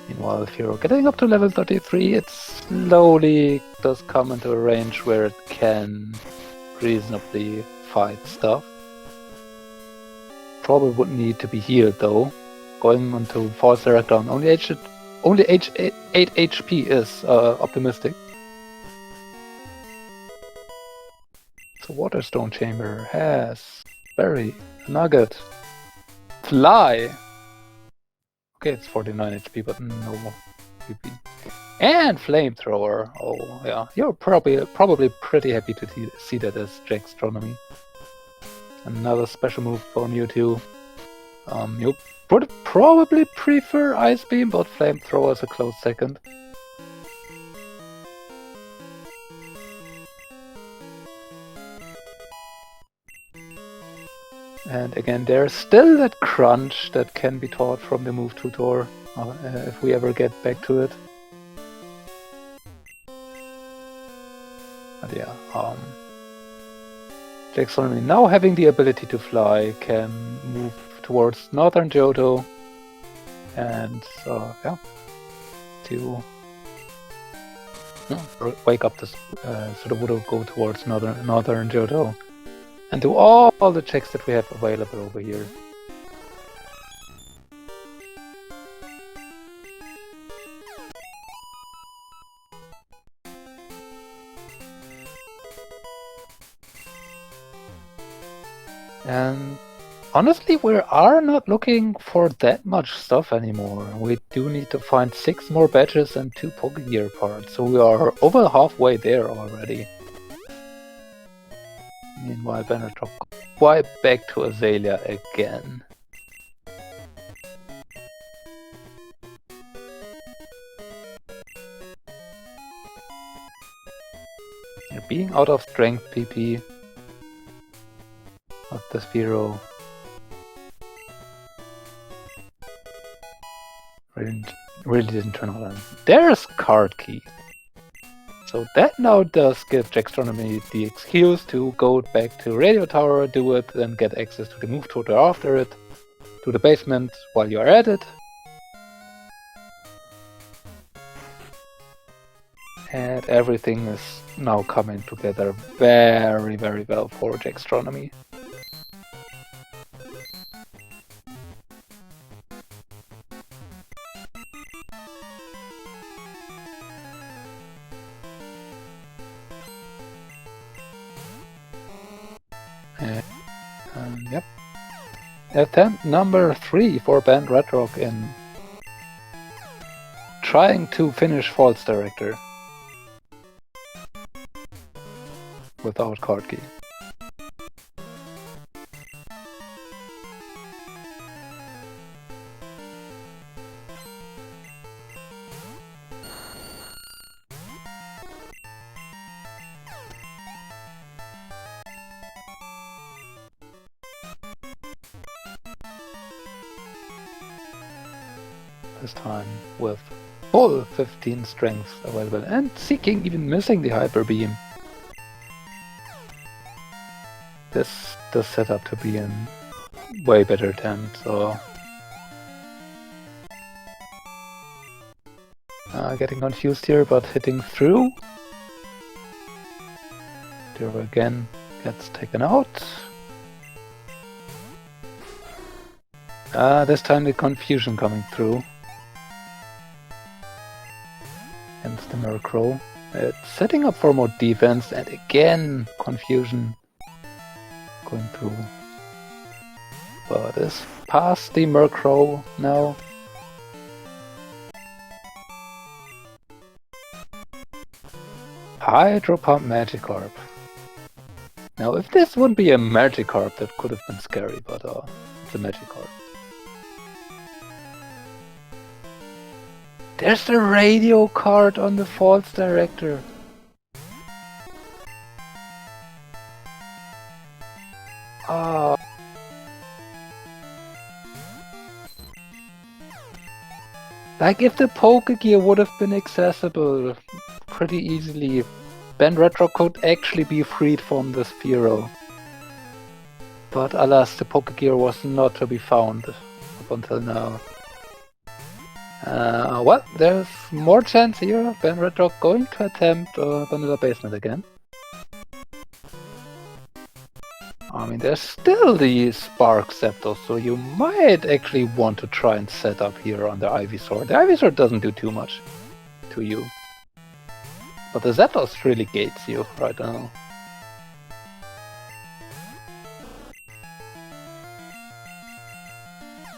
Meanwhile, if you're getting up to level 33, it slowly does come into a range where it can reasonably fight stuff. Probably would need to be healed though. Going onto Force Direct Down, only 8 HP is optimistic. So Waterstone Chamber has Berry, Nugget, Fly. Okay, it's 49 HP, but no more PP. And Flamethrower. Oh yeah, you're probably pretty happy to see that as jaxstronomy. Another special move for you two. You would probably prefer Ice Beam, but Flamethrower is a close second. And again, there's still that crunch that can be taught from the move tutor, if we ever get back to it. But yeah, jaxstronomy now having the ability to fly can move towards northern Johto, and yeah, to wake up this Sudowoodo, go towards northern Johto, and do all the checks that we have available over here. And honestly, we are not looking for that much stuff anymore. We do need to find 6 more badges and 2 Pokegear parts, so we are over halfway there already. Meanwhile, Benreddrock quite back to Azalea again. Yeah, being out of strength PP of the Spearow really didn't turn on. There's Card Key. So that now does give jaxstronomy the excuse to go back to Radio Tower, do it, and get access to the move tutor after it, to the basement while you're at it. And everything is now coming together very, very well for jaxstronomy. Yep. Attempt number 3 for Benreddrock in trying to finish False Director without Card Key. This time with full 15 strength available and seeking, even missing the Hyper Beam. This does set up to be in way better attempt, so getting confused here, but hitting through. There again gets taken out. This time the confusion coming through. Against the Murkrow. It's setting up for more defense, and again confusion going through. But it's past the Murkrow now. Hydro Pump Magikarp. Now if this wouldn't be a Magikarp, that could have been scary, but that's a magic card. There's the radio card on the False Director. Ah. Like if the Pokegear would have been accessible pretty easily, Benreddrock could actually be freed from the Spearow. But alas, the Pokegear was not to be found up until now. Well, there's more chance here. Benreddrock going to attempt Vanilla Basement again. I mean, there's still the Spark Scepter, so you might actually want to try and set up here on the Ivysaur. The Ivysaur doesn't do too much to you. But the Zapdos really gates you right now.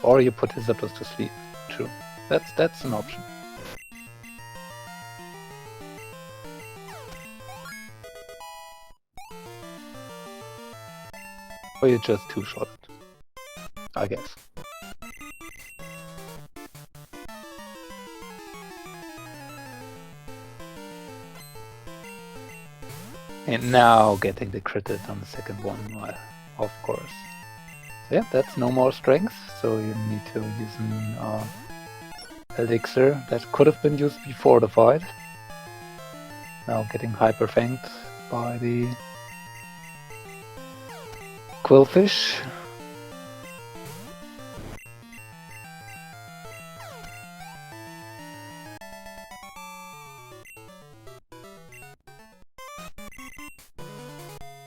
Or you put his Zapdos to sleep. True. That's an option. Or you just two-shot it, I guess. And now getting the crit hit on the second one, well, of course. So yeah, that's no more strength, so you need to use an elixir that could have been used before the fight. Now getting hyper fanged by the Quillfish.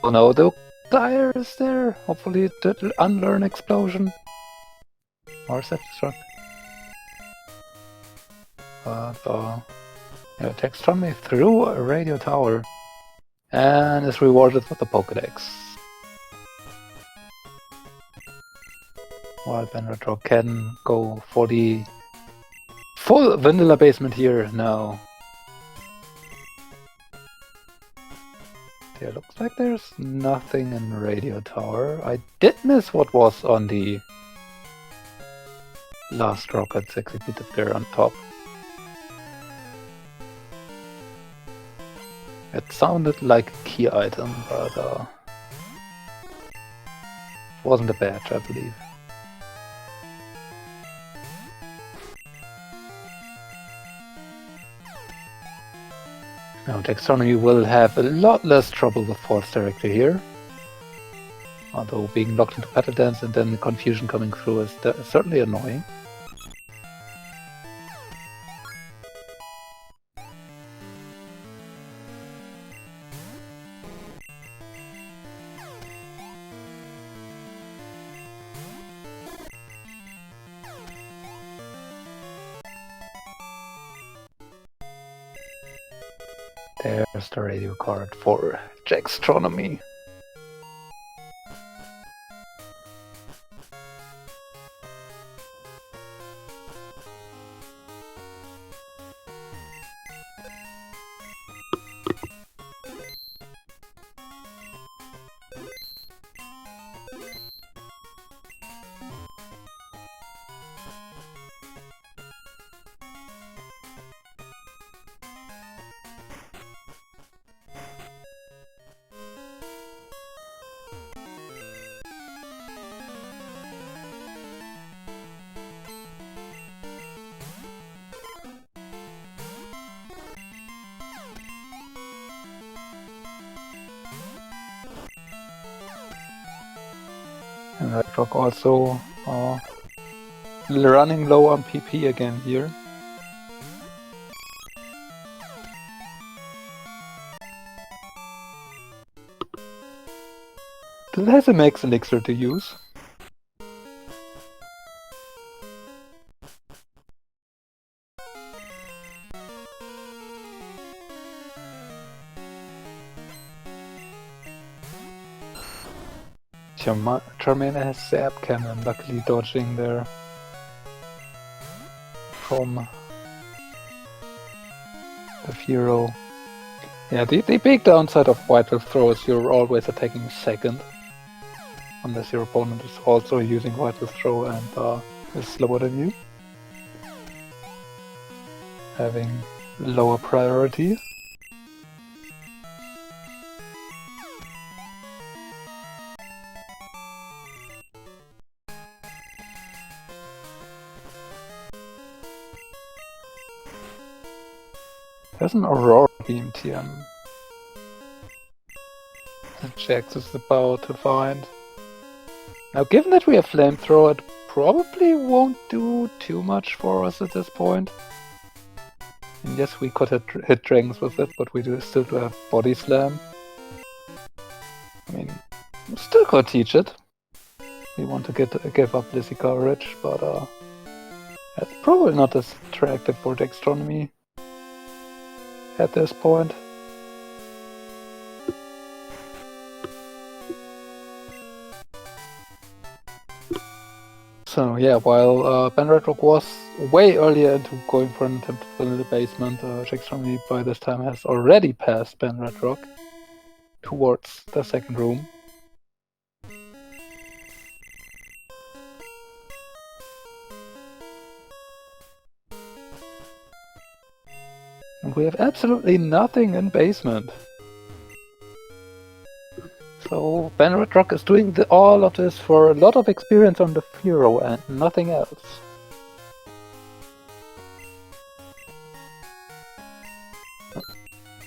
Oh no, the tire is there. Hopefully it did unlearn explosion. Or self-destruct. But yeah, jaxstronomy through a radio tower and is rewarded with the Pokédex. While Benreddrock can go for the full Vanilla Basement here now. There looks like there's nothing in Radio Tower. I did miss what was on the last rockets executed there on top. It sounded like a key item, but wasn't a badge, I believe. Now jaxstronomy will have a lot less trouble with False Director here. Although being locked into Battle Dance and then the confusion coming through is certainly annoying. There's the radio card for jaxstronomy. And Benreddrock also running low on PP again here. Still has a max elixir to use. Charmander has Zap Cannon, luckily dodging there from the Fearow. Yeah, the big downside of White Wolf Throw is you're always attacking second. unless your opponent is also using Vital Throw and is slower than you. Having lower priority. There's an Aurora Beam TM that Jax is about to find. Now, given that we have Flamethrower, it probably won't do too much for us at this point. And yes, we could hit dragons with it, but we still do have Body Slam. I mean, we still could teach it. We want to give up Lizzie coverage, but it's probably not as attractive for jaxstronomy at this point. So yeah, while Benreddrock was way earlier into going for an attempt to fill in the basement, jaxstronomy by this time has already passed Benreddrock towards the second room. And we have absolutely nothing in basement. So Benreddrock is doing all of this for a lot of experience on the Furo and nothing else.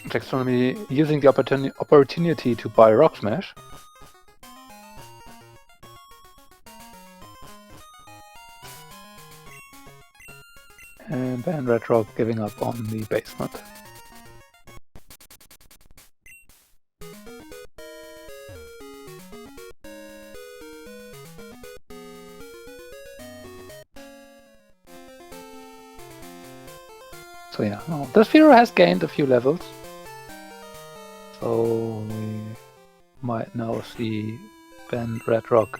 jaxstronomy using the opportunity to buy Rock Smash. And Benreddrock giving up on the basement. So yeah, no, the Furo has gained a few levels. So we might now see Benreddrock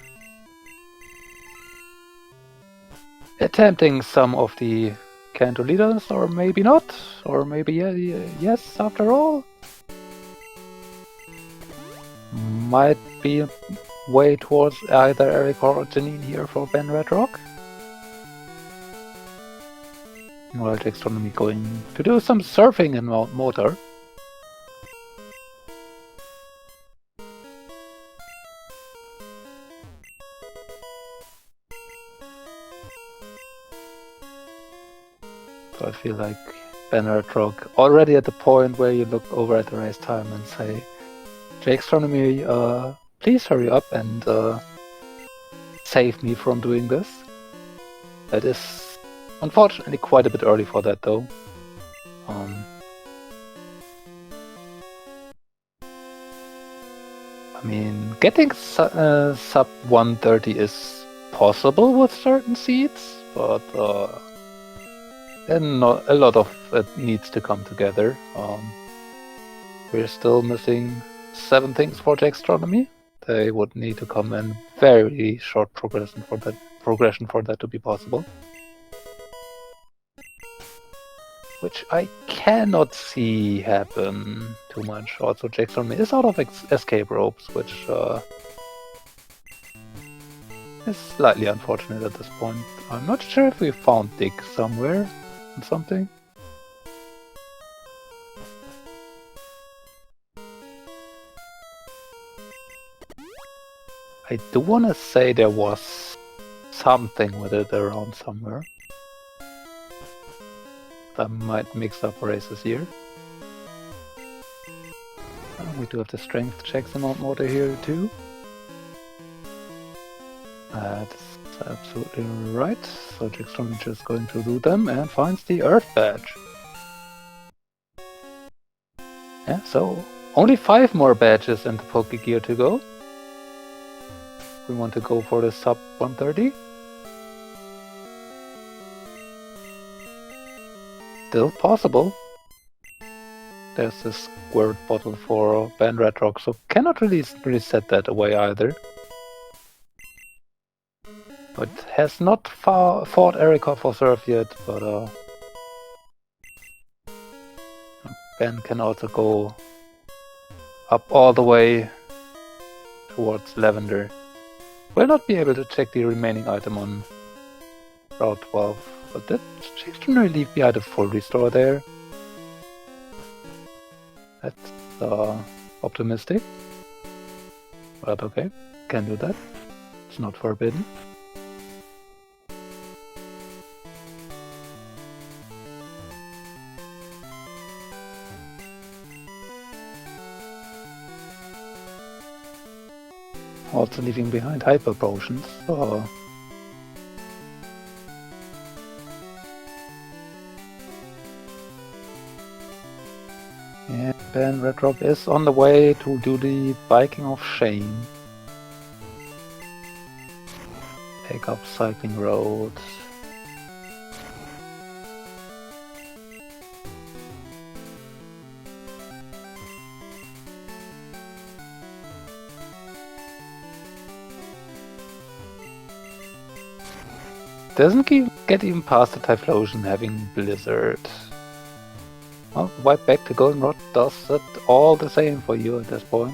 attempting some of the Kanto leaders, or maybe not, or maybe yes after all. Might be way towards either Eric or Janine here for Benreddrock. While jaxstronomy going to do some surfing in Mount Motor. So I feel like Benreddrock already at the point where you look over at the race time and say, jaxstronomy, please hurry up and save me from doing this. That is unfortunately quite a bit early for that though. I mean, getting sub 130 is possible with certain seeds, but and not a lot of it needs to come together. We're still missing 7 things for jaxstronomy. They would need to come in very short progression for that to be possible. Which I cannot see happen too much. Also, jaxstronomy is out of escape ropes, which is slightly unfortunate at this point. I'm not sure if we found Dick somewhere on something. I do want to say there was something with it around somewhere. I might mix up races here. We do have the strength checks in Mount Motor here too. That's absolutely right. So jaxstronomy is going to do them and finds the Earth badge. Yeah, so only 5 more badges in the Pokegear to go. We want to go for the sub 130. Still possible. There's this squirt bottle for Benreddrock, so cannot really set that away either. But has not fought Erika for serve yet, but Ben can also go up all the way towards Lavender. Will not be able to check the remaining item on Route 12, but that shouldn't really be at a full restore there. That's optimistic. But okay, can do that. It's not forbidden. Also leaving behind hyper potions. And Benreddrock is on the way to do the biking of shame. Take up cycling roads. Doesn't get even past the Typhlosion having Blizzard. Well, wipe back to Goldenrod does it all the same for you at this point.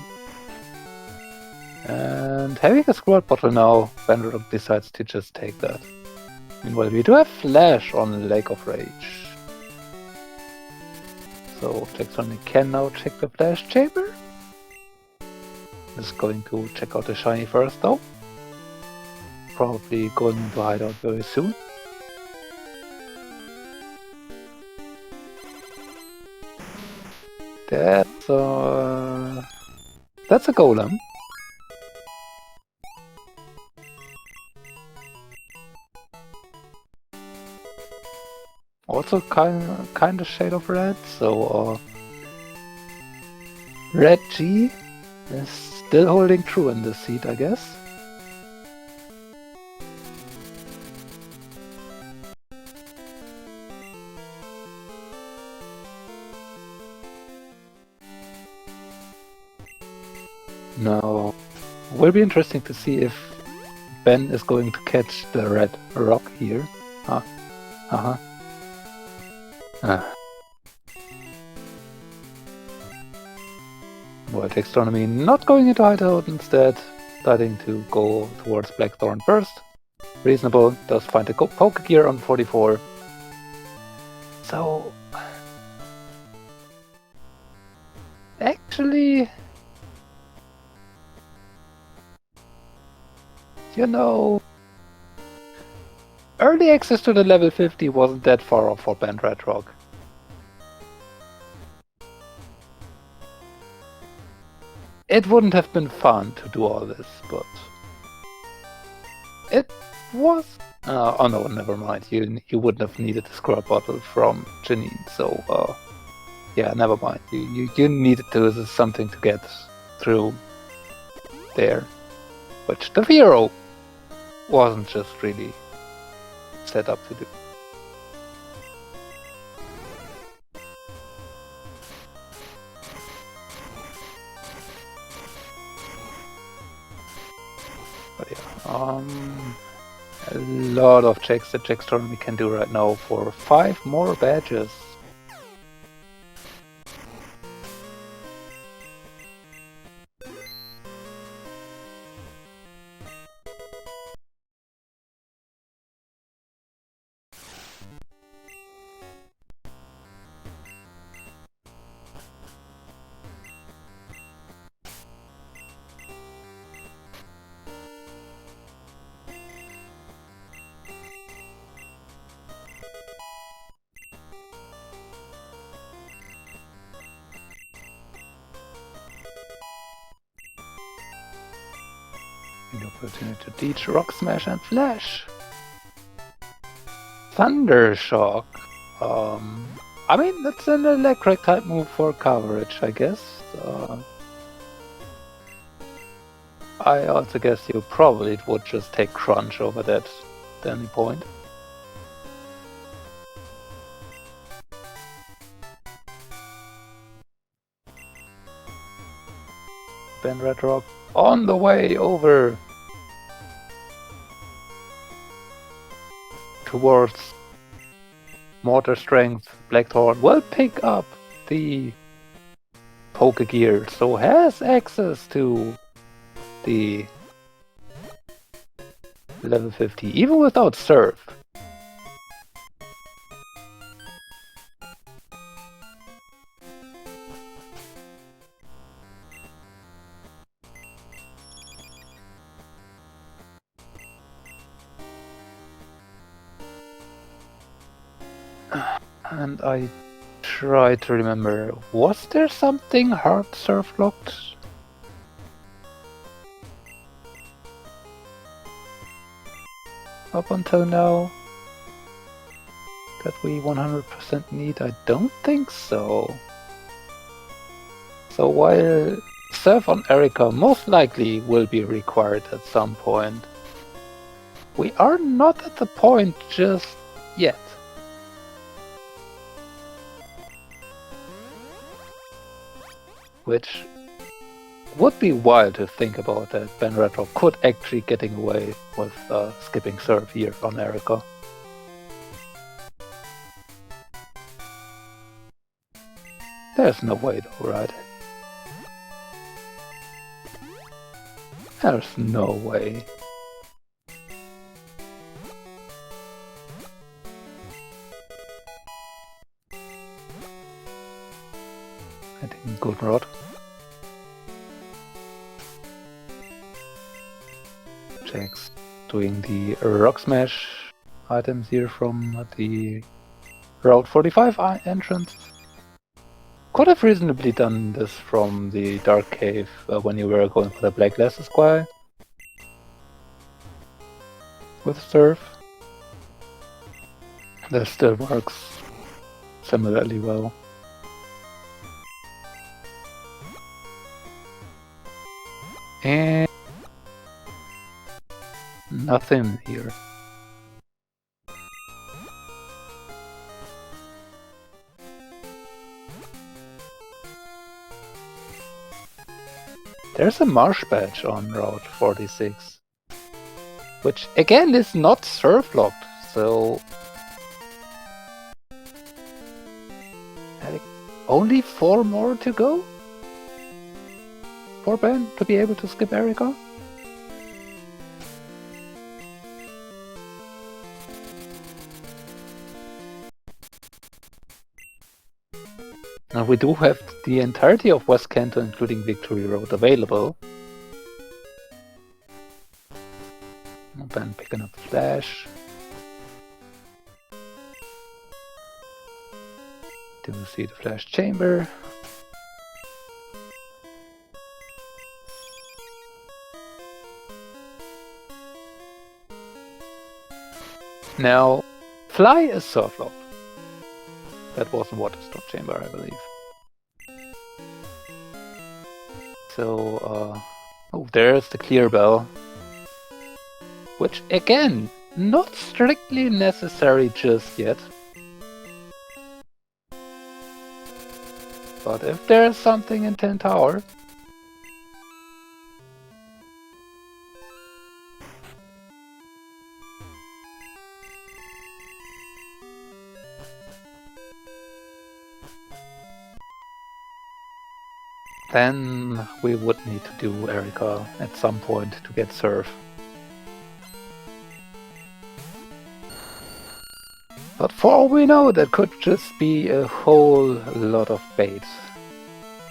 And having a squad bottle now, Benreddrock decides to just take that. Meanwhile, we do have Flash on Lake of Rage. So jaxstronomy can now check the Flash Chamber. Is going to check out the shiny first though. Probably going into hideout very soon. That's a golem. Also kind of shade of red, so Red G is still holding true in this seat, I guess. Now, will be interesting to see if Ben is going to catch the red rock here. Well, jaxstronomy not going into hideout, instead starting to go towards Blackthorn first. Reasonable, does find a poke gear on 44. So, actually, you know, early access to the level 50 wasn't that far off for Benreddrock. It wouldn't have been fun to do all this, but it was. Oh no, never mind. You wouldn't have needed the squad bottle from Janine, so yeah, never mind. You needed to do something to get through there, which the Vero wasn't just really set up to do. But yeah, a lot of checks that jaxstronomy can do right now for 5 more badges. An opportunity to teach Rock Smash and Flash. Thunder Shock. I mean, that's an electric type move for coverage, I guess. I also guess you probably would just take Crunch over that at any point. Benreddrock on the way over towards Mortar Strength. Blackthorn will pick up the Poke Gear, so has access to the level 50, even without surf. And I try to remember, was there something hard surf locked? Up until now? That we 100% need? I don't think so. So while surf on Erika most likely will be required at some point, we are not at the point just yet. Which would be wild to think about, that Benreddrock could actually getting away with skipping surf here on Erika. There's no way though, right? There's no way. I think good rod. Jax doing the rock smash items here from the Route 45 entrance. Could have reasonably done this from the Dark Cave when you were going for the Black Glass Squire with surf. That still works similarly well. And nothing here. There's a marsh badge on Route 46, which again is not surf locked, so only 4 more to go for Ben to be able to skip Erika. Now we do have the entirety of West Kanto, including Victory Road, available. Ben picking up Flash. Do see the Flash Chamber. Now, Fly is surf locked. That was a Waterstone Chamber, I believe. So, oh, there's the Clear Bell. Which, again, not strictly necessary just yet. But if there's something in 10 Tower... then we would need to do Erika at some point to get surf. But for all we know, that could just be a whole lot of bait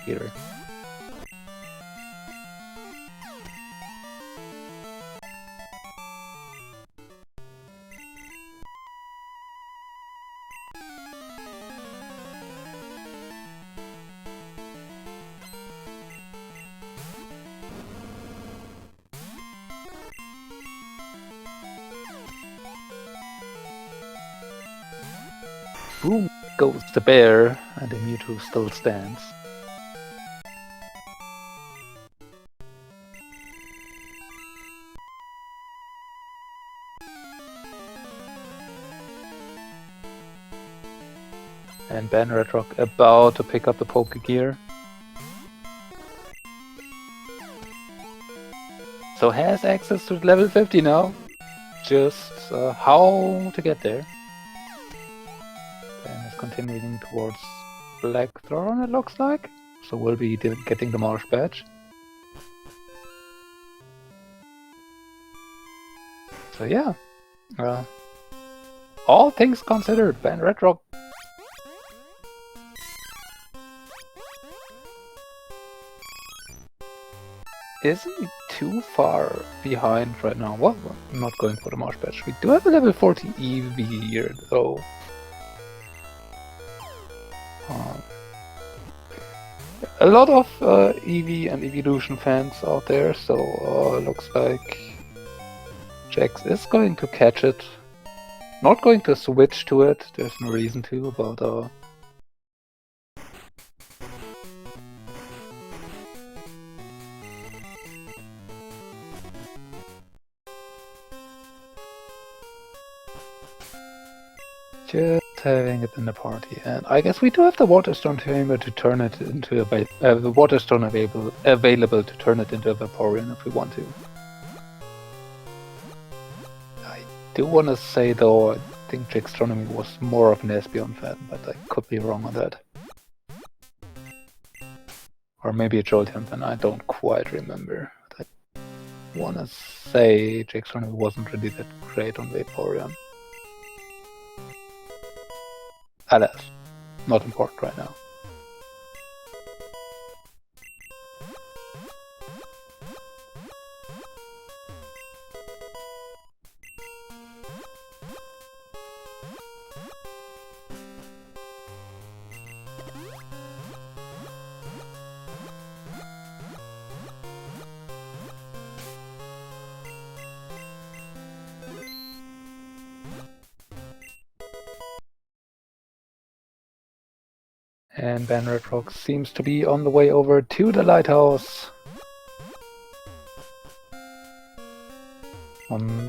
here. Boom goes the bear, and the Mewtwo still stands. And Benreddrock about to pick up the Pokegear. So has access to level 50 now. Just how to get there. Ben is continuing towards Blackthorn, it looks like. So we'll be getting the Marsh Badge. So yeah, all things considered, Benreddrock isn't too far behind right now. Well, I'm not going for the Marsh Patch. We do have a level 40 EV here, though. A lot of EV and Evolution fans out there, so looks like Jax is going to catch it. Not going to switch to it, there's no reason to, but just having it in the party. And I guess we do have the Waterstone Chamber to turn it into a the Waterstone available to turn it into a Vaporeon if we want to. I do want to say though, I think Jaxstronomy was more of an Espeon fan, but I could be wrong on that. Or maybe a Jolteon fan, I don't quite remember. I want to say Jaxstronomy wasn't really that great on Vaporeon. Alas, not important right now. And Benreddrock seems to be on the way over to the lighthouse.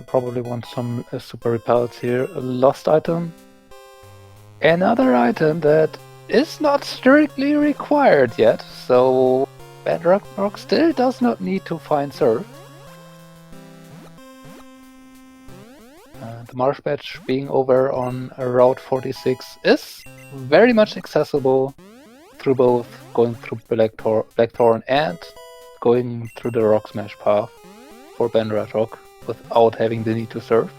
Probably want some super repels here. A lost item. Another item that is not strictly required yet, so Benreddrock still does not need to find Surf. The Marsh Patch being over on Route 46 is very much accessible through both going through Blackthorn and going through the Rock Smash path for Benreddrock without having the need to surf.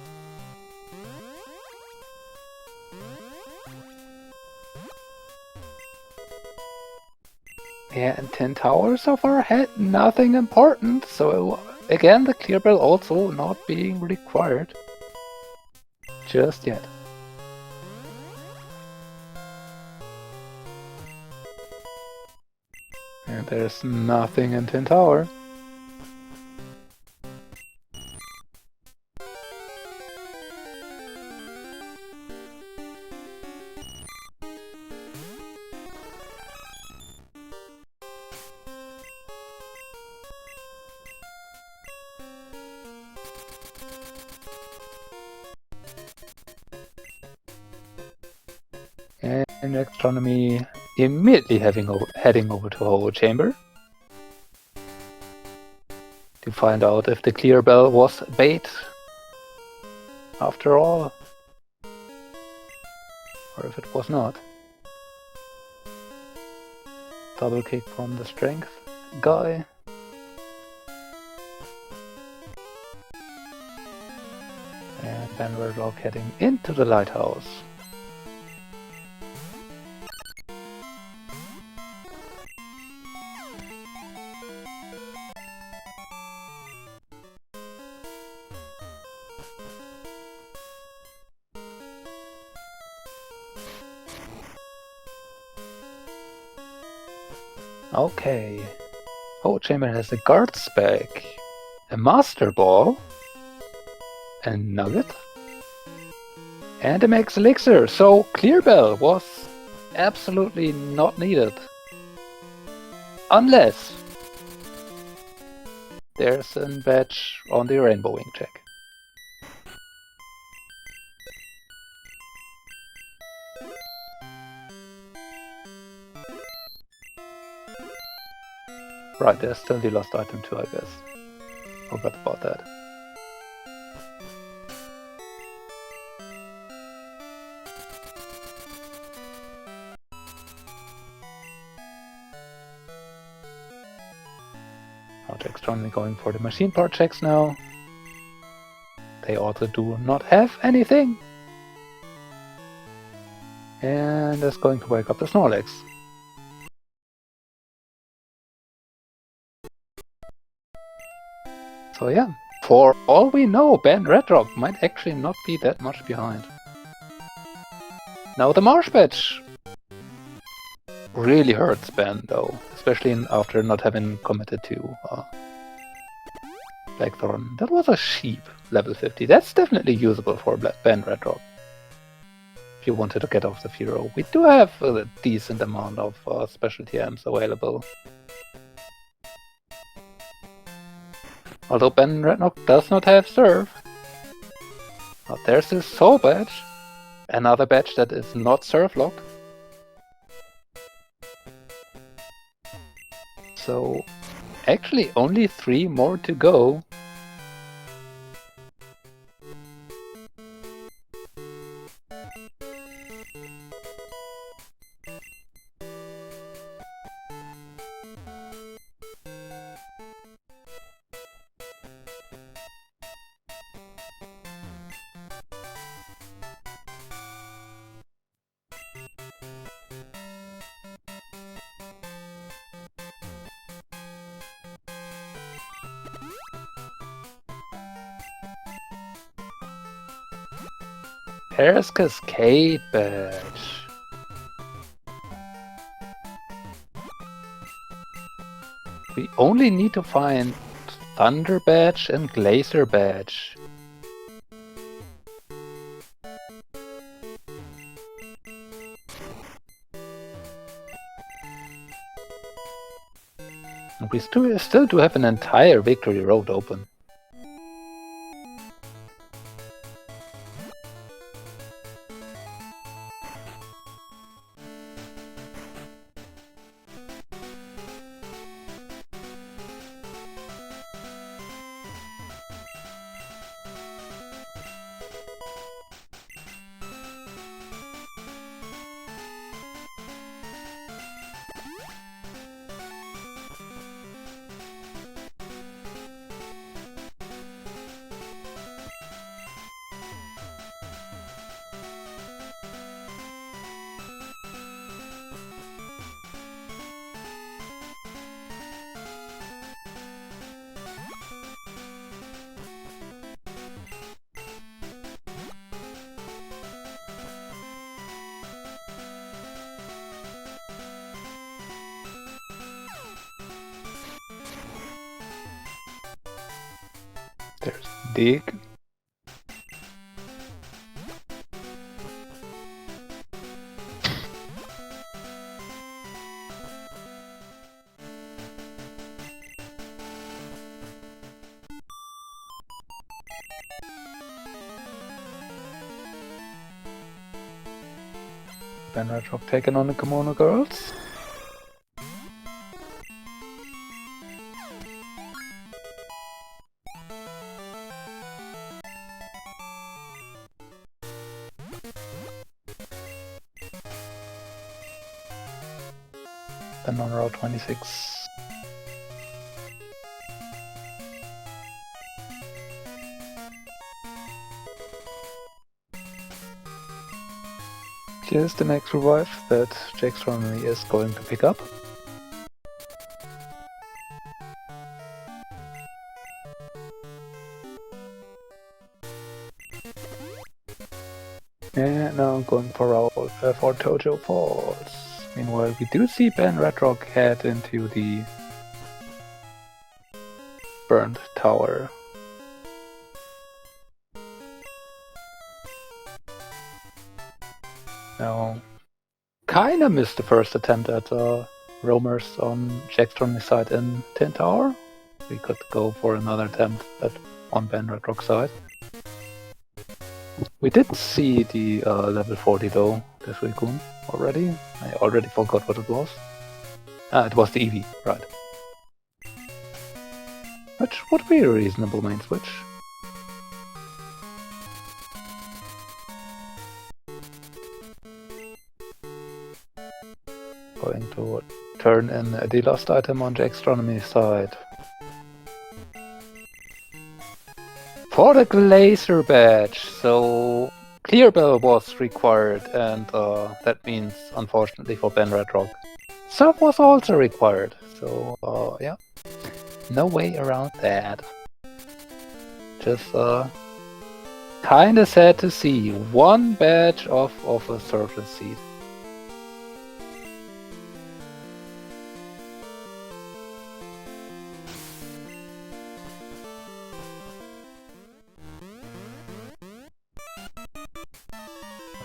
Yeah, and 10 towers so far had nothing important, so again the clear bell also not being required just yet. And there's nothing in 10 tower. And Jaxstronomy immediately heading over to Ho Chamber to find out if the clear bell was bait after all, or if it was not. Double kick from the strength guy. And Benreddrock heading into the lighthouse. Okay. Ho Chamber has a guard spec, a master ball, a nugget, and a max elixir. So clear bell was absolutely not needed. Unless there's a badge on the rainbow wing check. Right, there's still the lost item too, I guess. Forgot about that. Jaxstronomy going for the machine part checks now. they also do not have anything. And that's going to wake up the Snorlax. So yeah, for all we know, Benreddrock might actually not be that much behind. Now the Marsh Badge really hurts Ben though, especially after not having committed to Blackthorn. That was a sheep, level 50. That's definitely usable for Benreddrock. If you wanted to get off the Furo. We do have a decent amount of specialty amps available. Although Benreddrock does not have Surf. But there's this Soul Badge. Another badge that is not Surf locked. So actually only 3 more to go. There's Cascade Badge. We only need to find Thunder Badge and Glacier Badge. And we still do have an entire Victory Road open. There's Dig. Benreddrock taken on the Kimono Girls. Then on Route 26. Here's the next revive that jaxstronomy is going to pick up. And now I'm going for Tojo Falls. Meanwhile, we do see Benreddrock head into the burned tower. Now, kinda missed the first attempt at roamers on jaxstronomy's side in Tin Tower. We could go for another attempt on Benreddrock's side. We did see the level 40 though, the Suicune already. I already forgot what it was. Ah, it was the Eevee, right. Which would be a reasonable main switch. Going to turn in the last item on jaxstronomy's side. For the Glacier badge, so Clear Bell was required, and that means, unfortunately for Benreddrock, Surf was also required. So yeah, no way around that. Just kinda sad to see one badge of a Surface Seed.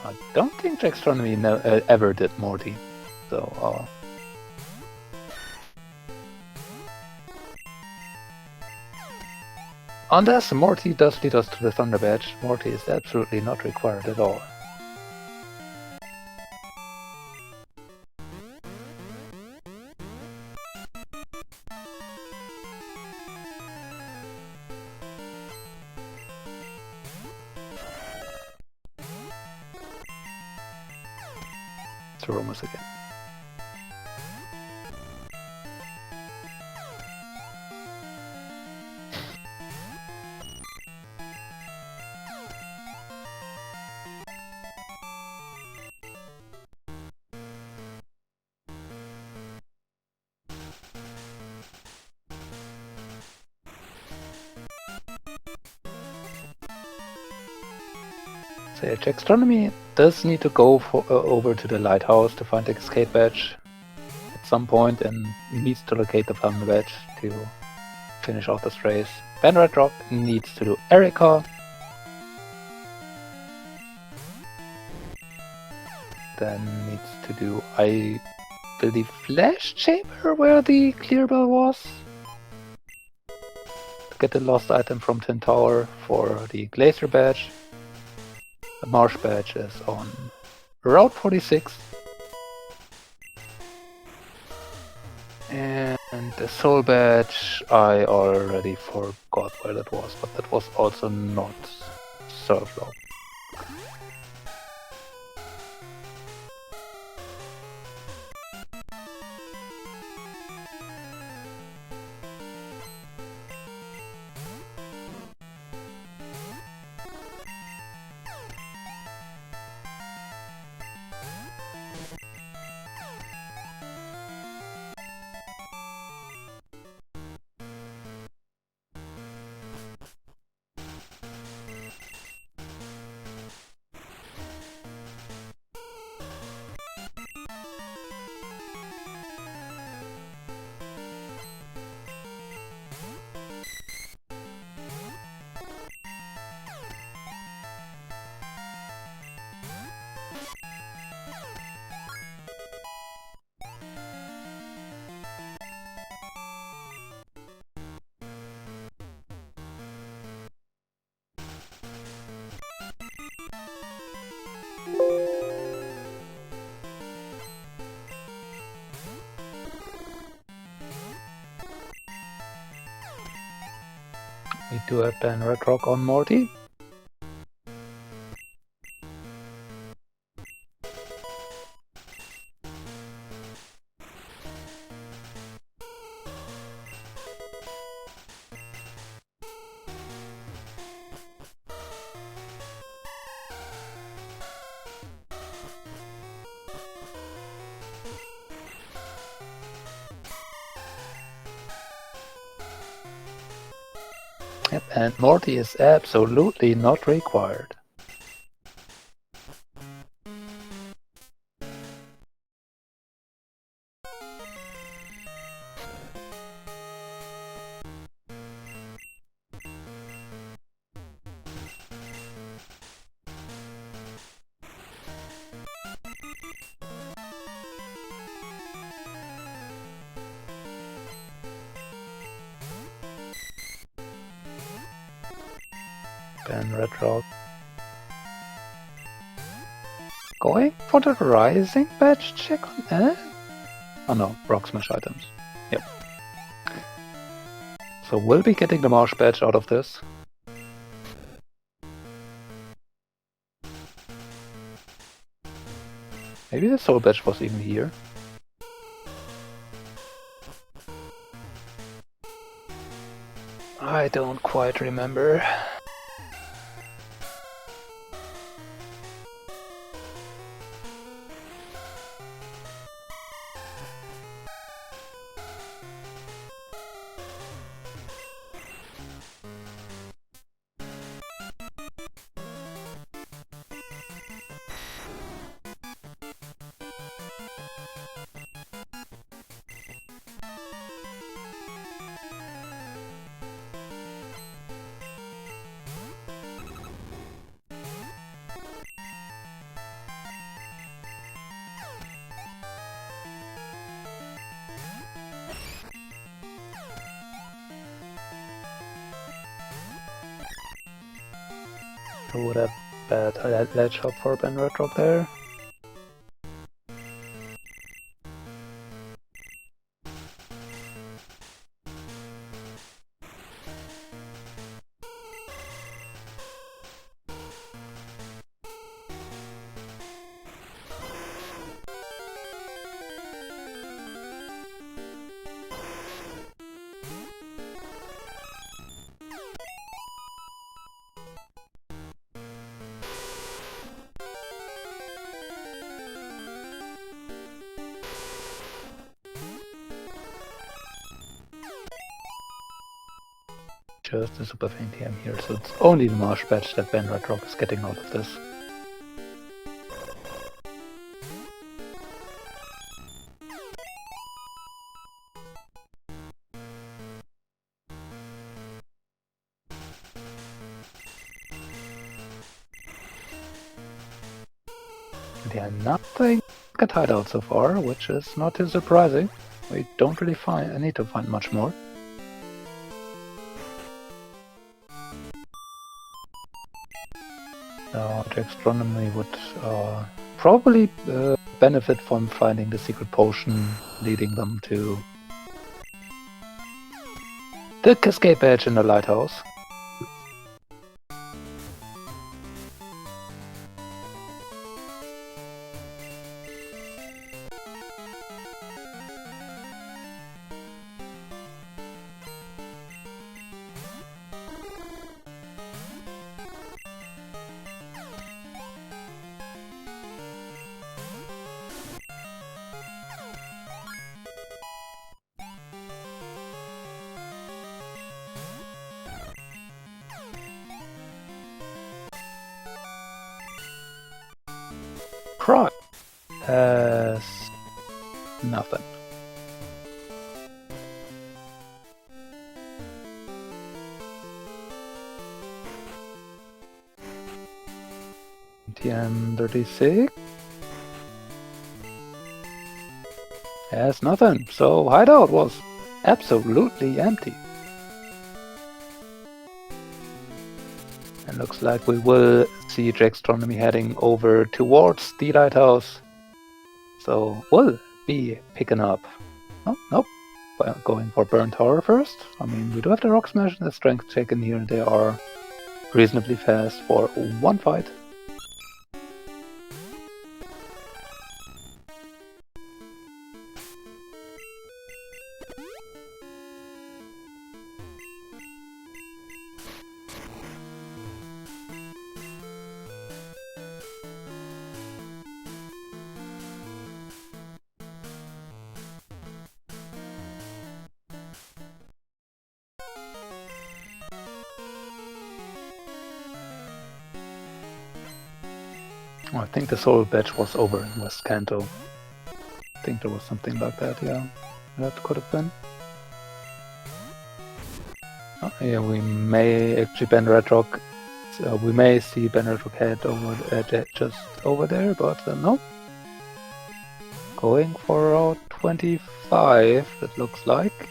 I don't think jaxstronomy ever did Morty, so unless Morty does lead us to the Thunder badge, Morty is absolutely not required at all. It's Romus again. So yeah, jaxstronomy does need to go over to the lighthouse to find the escape badge at some point, and needs to locate the Thunder badge to finish off this race. Benreddrock needs to do Erica. Then needs to do, I believe, Flash Chamber, where the Clear Bell was. To get the lost item from Tin Tower for the Glacier badge. The Marsh badge is on Route 46. And the Soul badge, I already forgot where that was, but that was also not Surf Log. We do have Benreddrock on Morty. Yep, and Morty is absolutely not required. Benreddrock. Going for the Rising badge check on oh no, Rock Smash items. Yep. So we'll be getting the Marsh badge out of this. Maybe the Soul badge was even here. I don't quite remember. Who would have bad ledge hop for Benreddrock there? Just a super faint TM here, so it's only the marsh patch that Benreddrock is getting out of this. Yeah, nothing got hideout so far, which is not too surprising. We don't really need to find much more. Jaxstronomy would probably benefit from finding the secret potion, leading them to the escape edge in the lighthouse. Cry has nothing. TM36 has nothing, so hideout was absolutely empty. And looks like we will see jaxstronomy heading over towards the lighthouse. So we'll be picking up. Oh, nope. Well, going for burn tower first. I mean, we do have the rock smash and the strength check in here. They are reasonably fast for one fight. I think the soul batch was over in West Kanto. I think there was something like that, yeah. That could have been. Oh, yeah, we may actually Benreddrock. We may see Benreddrock head over just over there, but no. Going for Route 25, it looks like.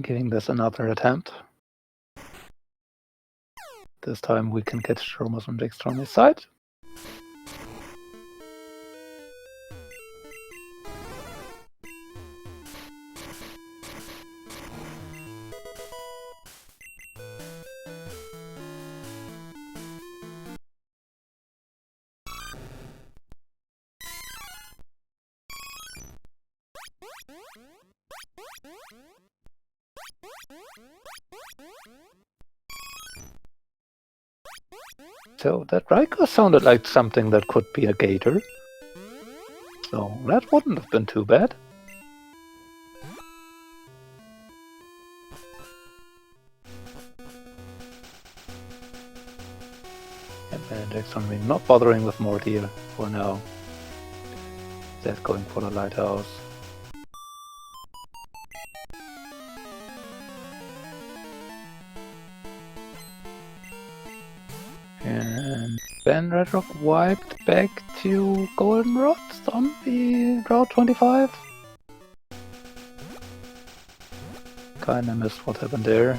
Giving this another attempt. This time we can get Stromos on jaxstromy's side. So that Riker sounded like something that could be a gator. So that wouldn't have been too bad. And jaxstronomy not bothering with Morty for now. Instead going for the lighthouse. And Benreddrock wiped back to Goldenrod on the Route 25. Kinda missed what happened there.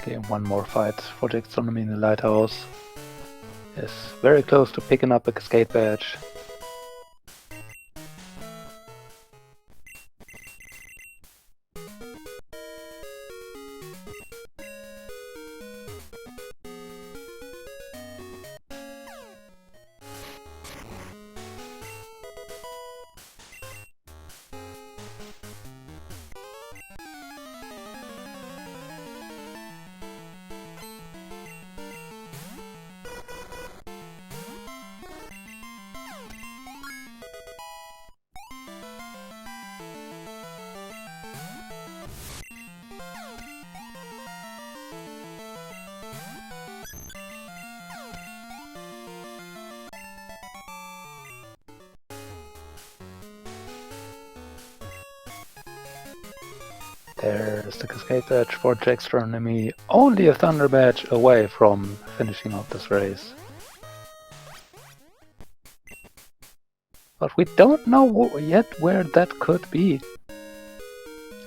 Okay, one more fight for jaxstronomy in the lighthouse. Is very close to picking up a cascade badge. There's the cascade badge for jaxstronomy, only a thunder badge away from finishing out this race. But we don't know yet where that could be.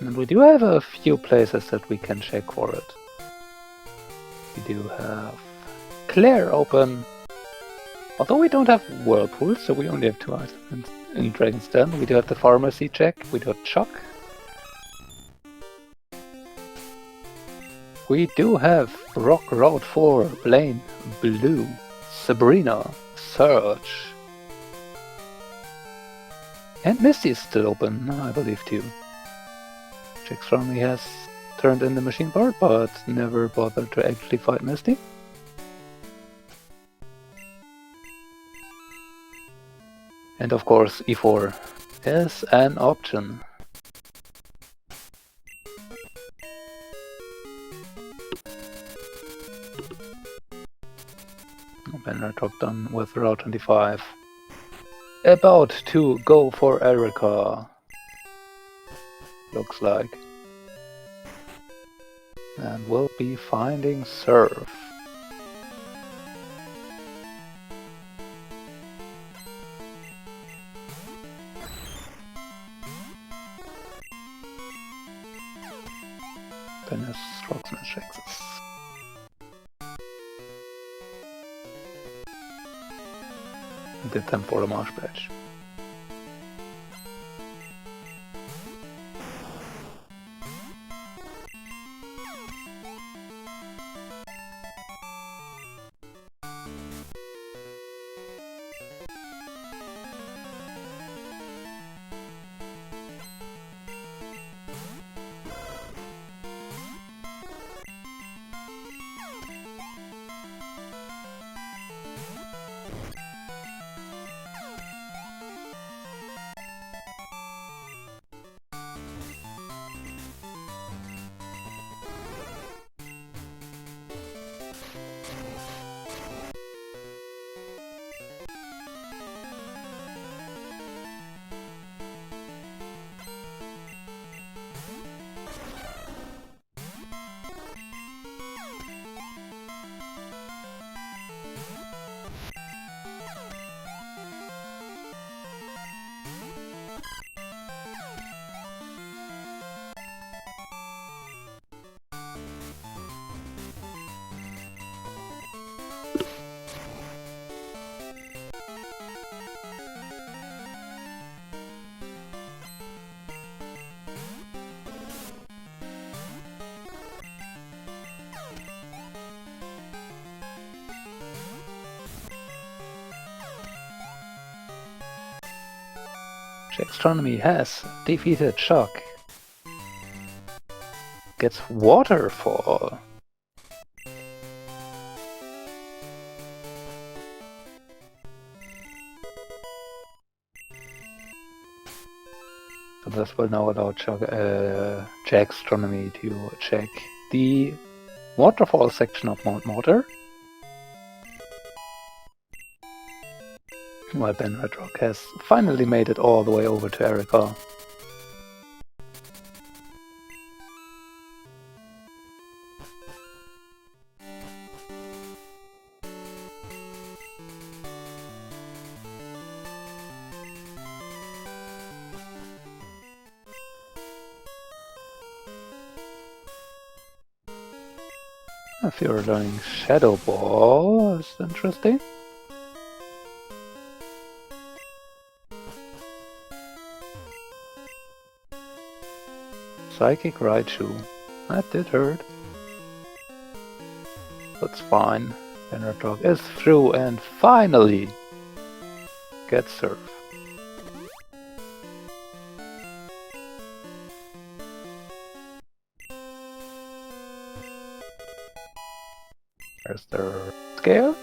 And we do have a few places that we can check for it. We do have Claire open. Although we don't have Whirlpool, so we only have 2 items in Dragon's Den. We do have the Pharmacy check, we do have Chuck. We do have Rock Road 4, Blaine, Blue, Sabrina, Surge. And Misty is still open, I believe too. jaxstronomy has turned in the machine part, but never bothered to actually fight Misty. And of course, E4 is an option. Benreddrock done with Route 25. About to go for Erica. Looks like. And we'll be finding Surf. Dennis Rocksmith Texas. Did them for a marsh badge. Jaxstronomy has defeated Shock. Gets Waterfall. So this will now allow Jaxstronomy to check the waterfall section of Mount Mortar. While Benreddrock has finally made it all the way over to Erica. If you're learning Shadow Ball, it's interesting. Psychic Raichu. That did hurt. That's fine. Benreddrock is through and finally gets Surf. There's their scale.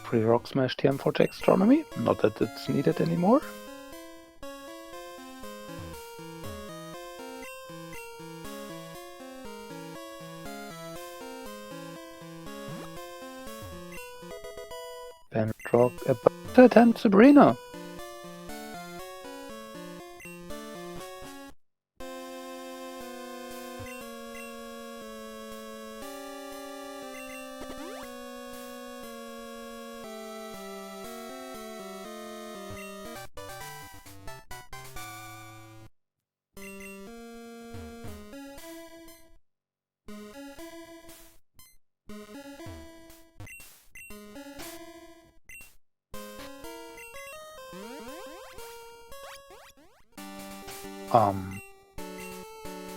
Free Rock Smash TM for Jaxstronomy. Not that it's needed anymore. Benreddrock about to attempt Sabrina.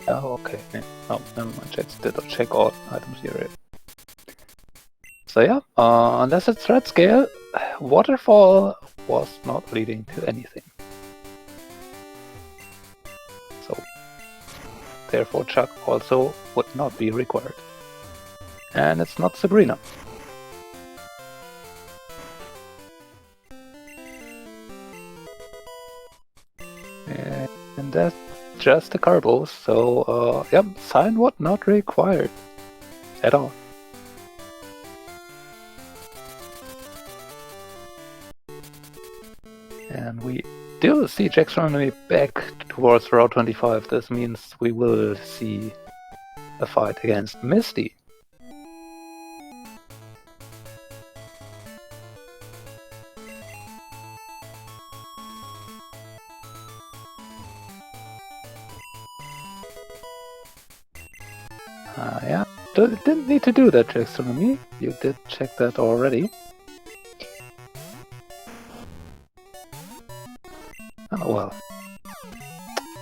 Oh, okay. Oh, never mind. Did not check all items here. So yeah, unless it's threat scale, Waterfall was not leading to anything. So, therefore Chuck also would not be required. And it's not Sabrina. And that's just a carbo, so yep, sign what not required at all. And we do see Jaxstronomy back towards Route 25. This means we will see a fight against Misty. Yeah, didn't need to do that, Jaxstronomy. You did check that already. Oh well.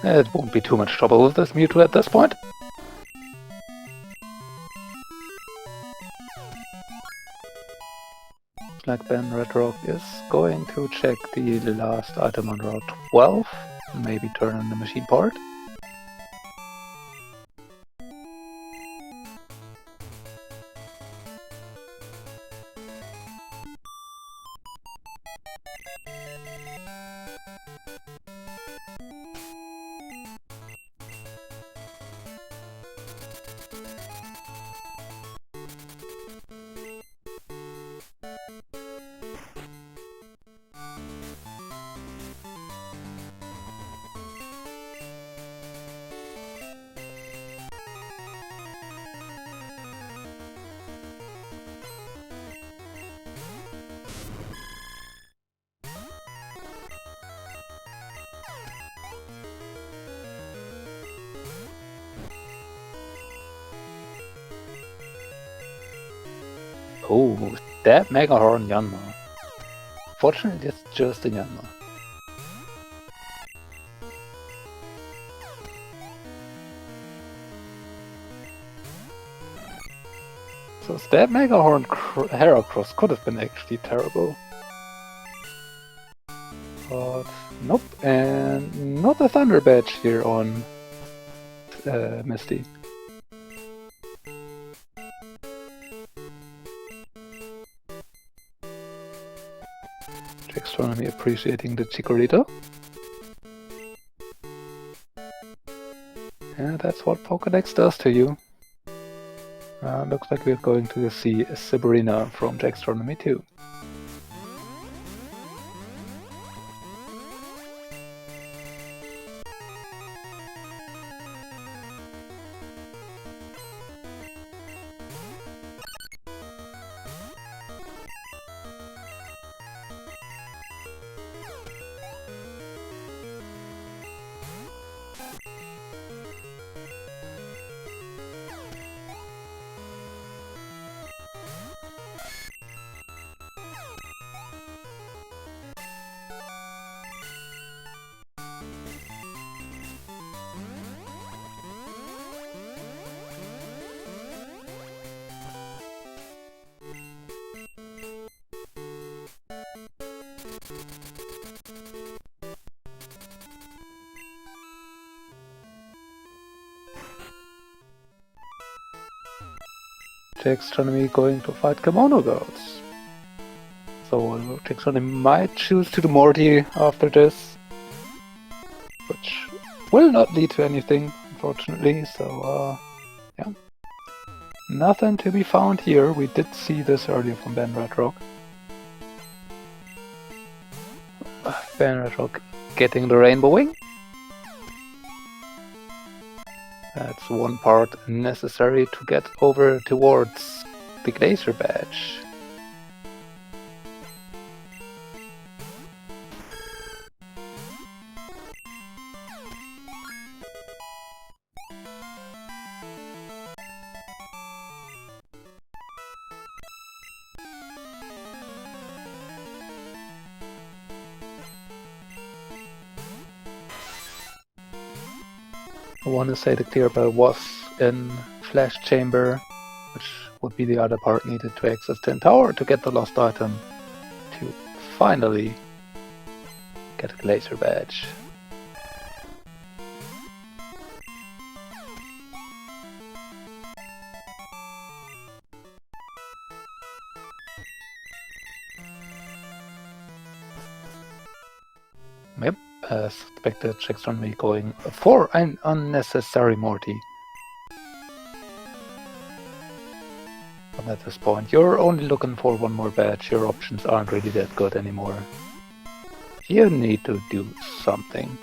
It won't be too much trouble with this Mewtwo at this point. Looks like Benreddrock is going to check the last item on Route 12. Maybe turn on the machine part. Oh, that Mega Horn Yanma. Fortunately, it's just a Yanma. So that Mega Horn Heracross could have been actually terrible. But nope, and not a Thunder Badge here on Misty. Jaxstronomy appreciating the Chikorita. Yeah, that's what Pokédex does to you. Looks like we're going to see Sabrina from Jaxstronomy too. Jaxstronomy going to fight Kimono Girls. So Jaxstronomy might choose to do Morty after this, which will not lead to anything, unfortunately. So yeah, nothing to be found here. We did see this earlier from Benreddrock. Benreddrock getting the Rainbow Wing. That's one part necessary to get over towards the Glacier Badge. I want to say the clear bell was in Flash Chamber, which would be the other part needed to access Tin Tower to get the lost item to finally get a Glacier Badge. Yep. Suspected Jaxstronomy going for an unnecessary Morty. But at this point, you're only looking for one more badge. Your options aren't really that good anymore. You need to do something.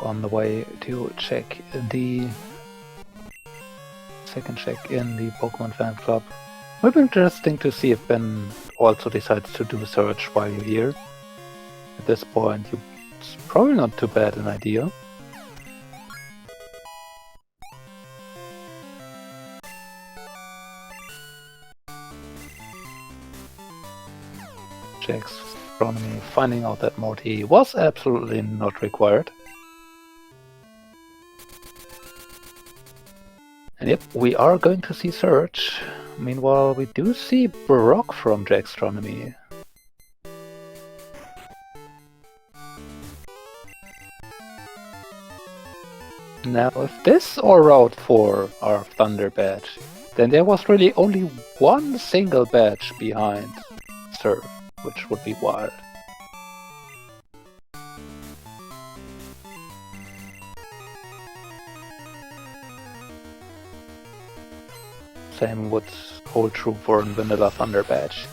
On the way to check the second check in the Pokemon fan club. Will be interesting to see if Ben also decides to do a search while you're here. At this point, it's probably not too bad an idea. Jaxstronomy finding out that Morty was absolutely not required. And yep, we are going to see Surge. Meanwhile, we do see Brock from jaxstronomy. Now, if this or Route 4 are Thunder badge, then there was really only one single badge behind Surf, which would be wild. Same would hold true for a Vanilla Thunder badge.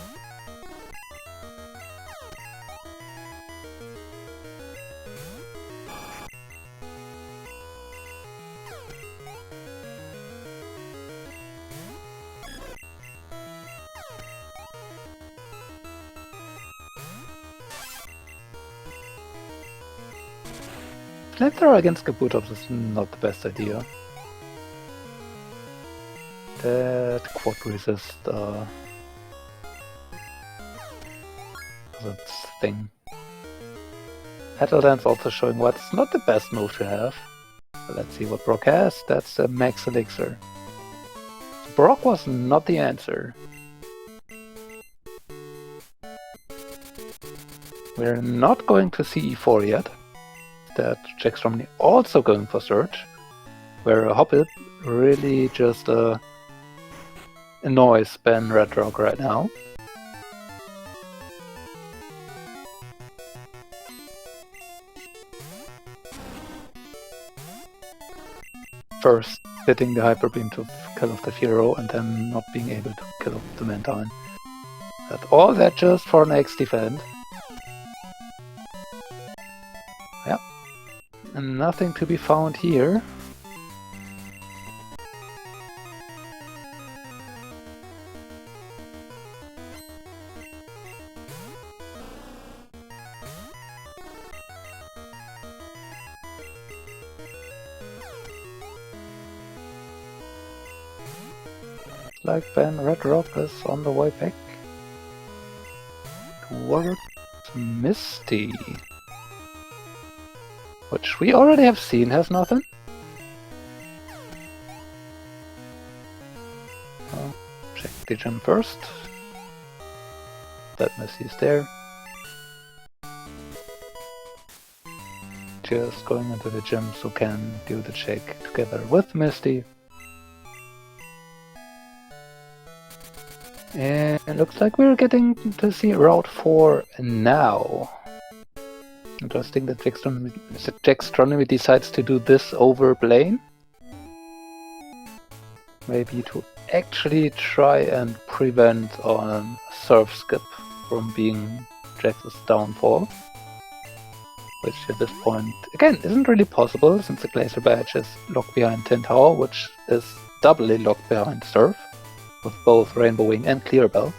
Flamethrower against Kabutops is not the best idea. That quad resist that thing. Petal Dance also showing what's not the best move to have. Let's see what Brock has. That's a Max Elixir. Brock was not the answer. We're not going to see E4 yet. That jaxstronomy also going for Surge, where a Hobbit really just annoys Benreddrock right now. First hitting the Hyper Beam to kill off the hero and then not being able to kill off the Mantine. All that just for an X defend. Yeah. And nothing to be found here. Like Benreddrock is on the way back towards Misty, which we already have seen has nothing. Check the gym first. That Misty's there. Just going into the gym so can do the check together with Misty. And it looks like we're getting to see Route 4 now. Interesting that jaxstronomy decides to do this over Blaine. Maybe to actually try and prevent Surf Skip from being Jax's downfall. Which at this point, again, isn't really possible since the Glacier badge is locked behind Tin Tower, which is doubly locked behind Surf, with both Rainbow Wing and Clear Bell.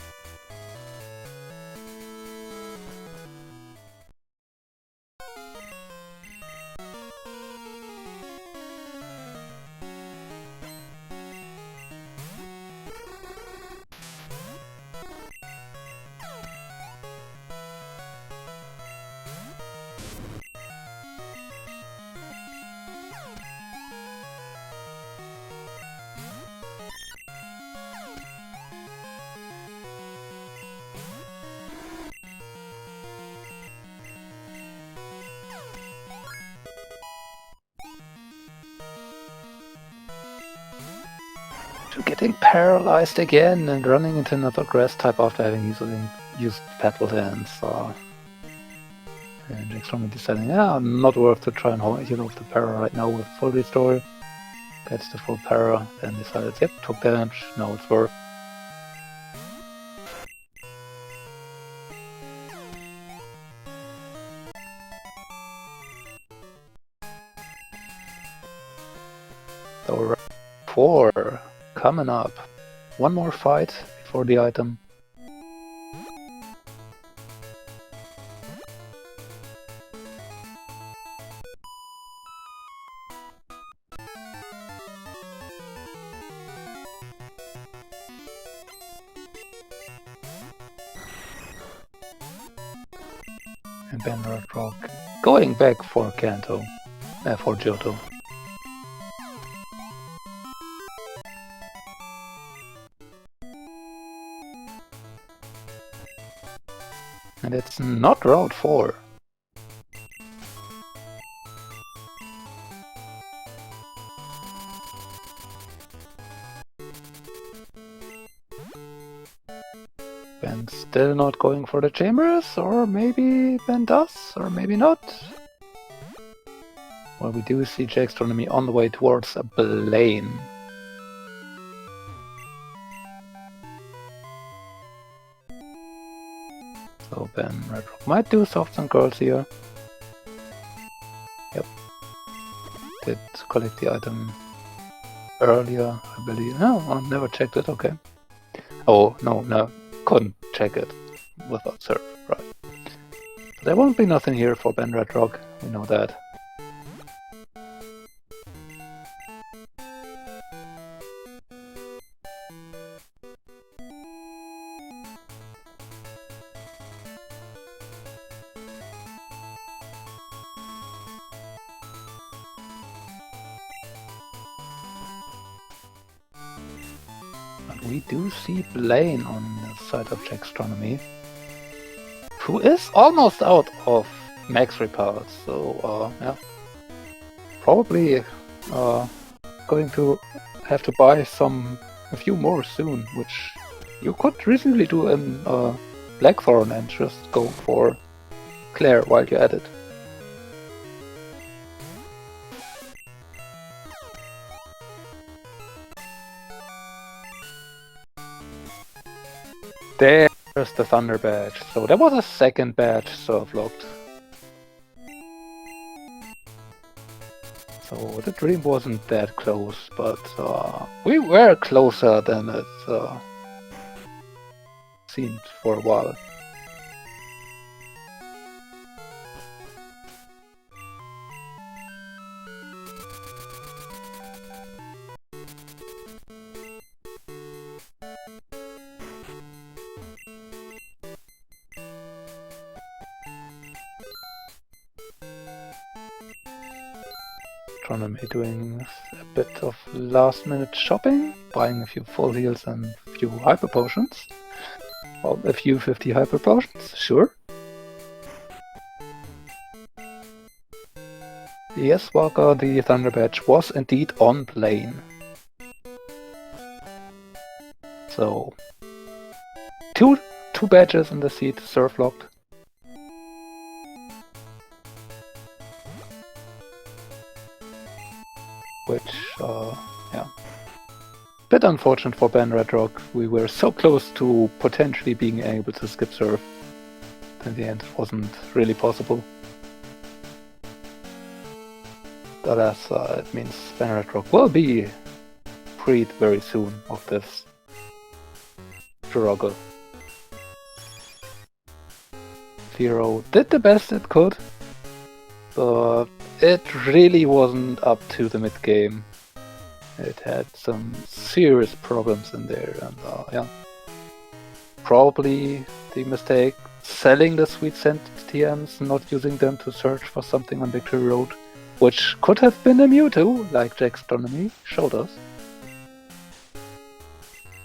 Getting paralyzed again and running into another grass type after having used Petal Dance. And jaxstronomy deciding, yeah, not worth to try and heal off the para right now with full restore. Gets the full para, then decides, yep, took damage, now it's worth. So Route 4 coming up. One more fight before the item. And Benreddrock going back for Kanto, for Johto. And it's not Route 4. Ben still not going for the chambers, or maybe Ben does, or maybe not. Well, we do see jaxstronomy on the way towards a Blaine. So Benreddrock might do softs and curls here. Yep. Did collect the item earlier, I believe. No, I never checked it, okay. Oh, no, couldn't check it without surf, right. So there won't be nothing here for Benreddrock, we know that. We do see Blaine on the side of jaxstronomy, who is almost out of max repels, so yeah, probably going to have to buy a few more soon, which you could reasonably do in Blackthorn and just go for Claire while you're at it. There's the Thunder badge. So there was a second badge surf locked. So the dream wasn't that close, but we were closer than it seemed for a while. Jaxstronomy doing a bit of last minute shopping, buying a few full heals and a few hyper potions. Well, a few 50 hyper potions, sure. Yes, Walker, the Thunder badge was indeed on Blaine. So two badges in the seat, surf locked. Which, yeah, bit unfortunate for Benreddrock. We were so close to potentially being able to skip surf. In the end, it wasn't really possible. But as it means Benreddrock will be freed very soon of this struggle. Zero did the best it could, but it really wasn't up to the mid-game. It had some serious problems in there, and yeah. Probably the mistake selling the sweet scent TMs, not using them to search for something on Victory Road, which could have been a Mewtwo, like jaxstronomy showed us.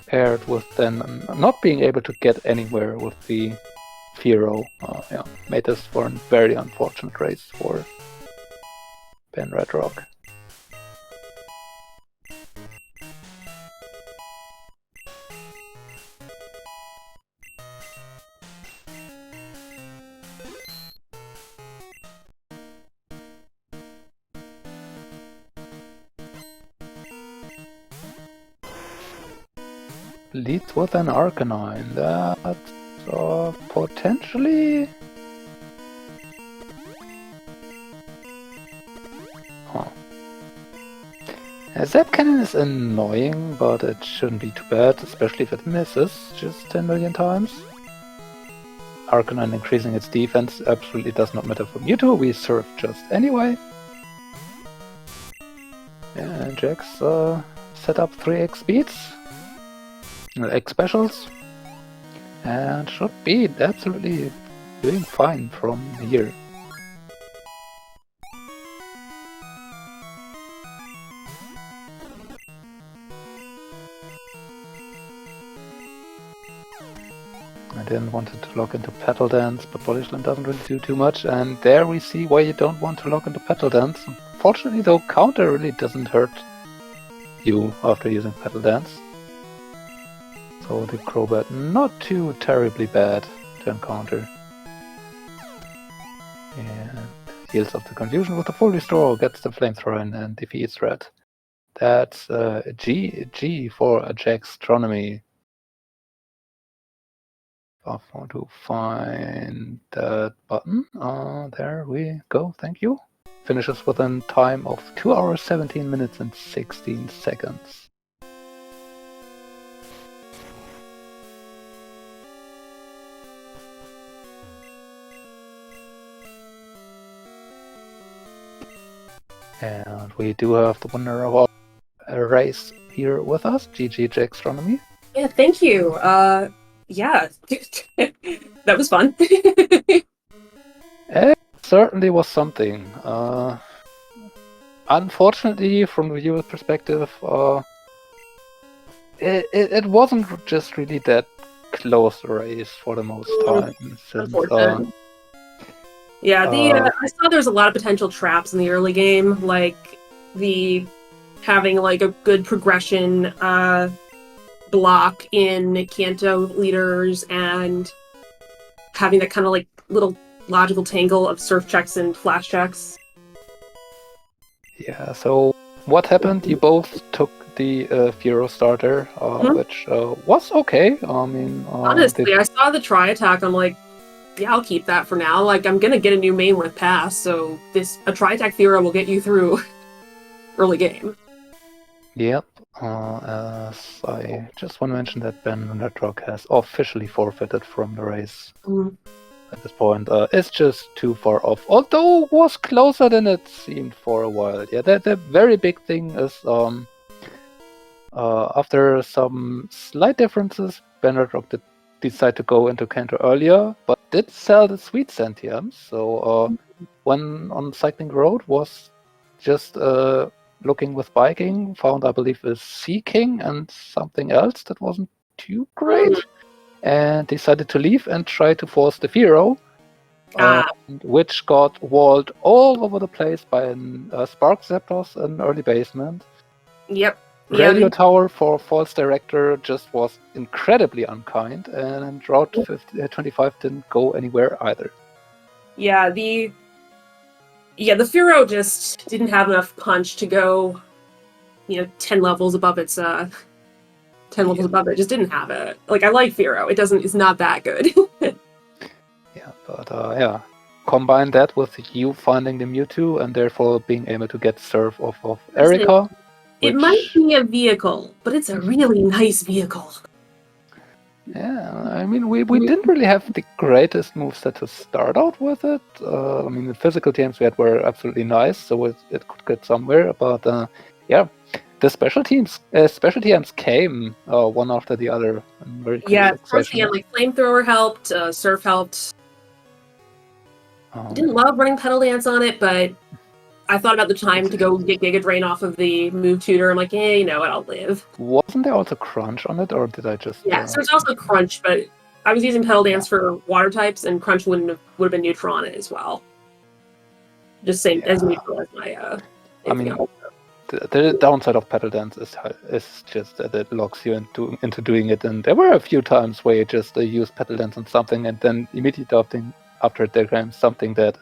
Paired with then not being able to get anywhere with the Fearow, yeah, made this for a very unfortunate race for Benreddrock. Leads with an Arcanine. That's potentially... Huh. Zap Cannon is annoying, but it shouldn't be too bad, especially if it misses just 10 million times. Arcanine increasing its defense absolutely does not matter for Mewtwo, we surf just anyway. And Jax set up 3x speeds. X specials, and should be absolutely doing fine from here. I didn't want to log into Petal Dance, but Body Slam doesn't really do too much, and there we see why you don't want to log into Petal Dance. Fortunately though, counter really doesn't hurt you after using Petal Dance. So the Crobat not too terribly bad to encounter. And heals up the confusion with the full restore, gets the flamethrower in and defeats Red. That's G for a jaxstronomy. I want to find that button. There we go, thank you. Finishes within time of 2 hours, 17 minutes and 16 seconds. And we do have the winner of our race here with us, GG jaxstronomy. Yeah, thank you. Yeah, that was fun. It certainly was something. Unfortunately, from the viewer's perspective, it wasn't just really that close race for the most time. Since, yeah, I saw there was a lot of potential traps in the early game, like the having like a good progression block in Kanto leaders and having that kind of like little logical tangle of surf checks and flash checks. Yeah, so what happened? You both took the Furo starter, which was okay. I mean, honestly, I saw the Tri Attack. I'm like, yeah, I'll keep that for now. Like, I'm gonna get a new main with Pass, so a Tri Attack Furo will get you through early game. Yep. As I just want to mention that Benreddrock has officially forfeited from the race. At this point, it's just too far off, although was closer than it seemed for a while. Yeah, the very big thing is after some slight differences, Benreddrock did decide to go into Kanto earlier, but did sell the Sweet Sentiums. So when on Cycling Road was just looking with biking, found I believe a Sea King and something else that wasn't too great. And decided to leave and try to force the Furo, which got walled all over the place by a Spark Zapdos in an early basement. Yep. Radio Tower for False Director just was incredibly unkind, and Route 25 didn't go anywhere either. Yeah, the Furo just didn't have enough punch to go, 10 levels above its 10 levels above it. Just didn't have it. Like, I like Furo. It's not that good. Yeah, but combine that with you finding the Mewtwo and therefore being able to get Surf off of Erika. It might be a vehicle, but it's a really nice vehicle. Yeah, I mean, we didn't really have the greatest moveset to start out with it. I mean, the physical teams we had were absolutely nice, so it could get somewhere. But yeah, the special teams came one after the other. First yeah, like Flamethrower helped, Surf helped. I didn't love running Petal Dance on it, but I thought about the time to go get Giga Drain off of the move tutor. I'm like, you know what, I'll live. Wasn't there also Crunch on it, or did I just... Yeah, so it's also Crunch, but I was using Petal Dance for water types, and Crunch would have been neutral on it as well. Just same as neutral as my... I mean, the downside of Petal Dance is just that it locks you into doing it, and there were a few times where you just used Petal Dance on something, and then immediately after it diagrams something that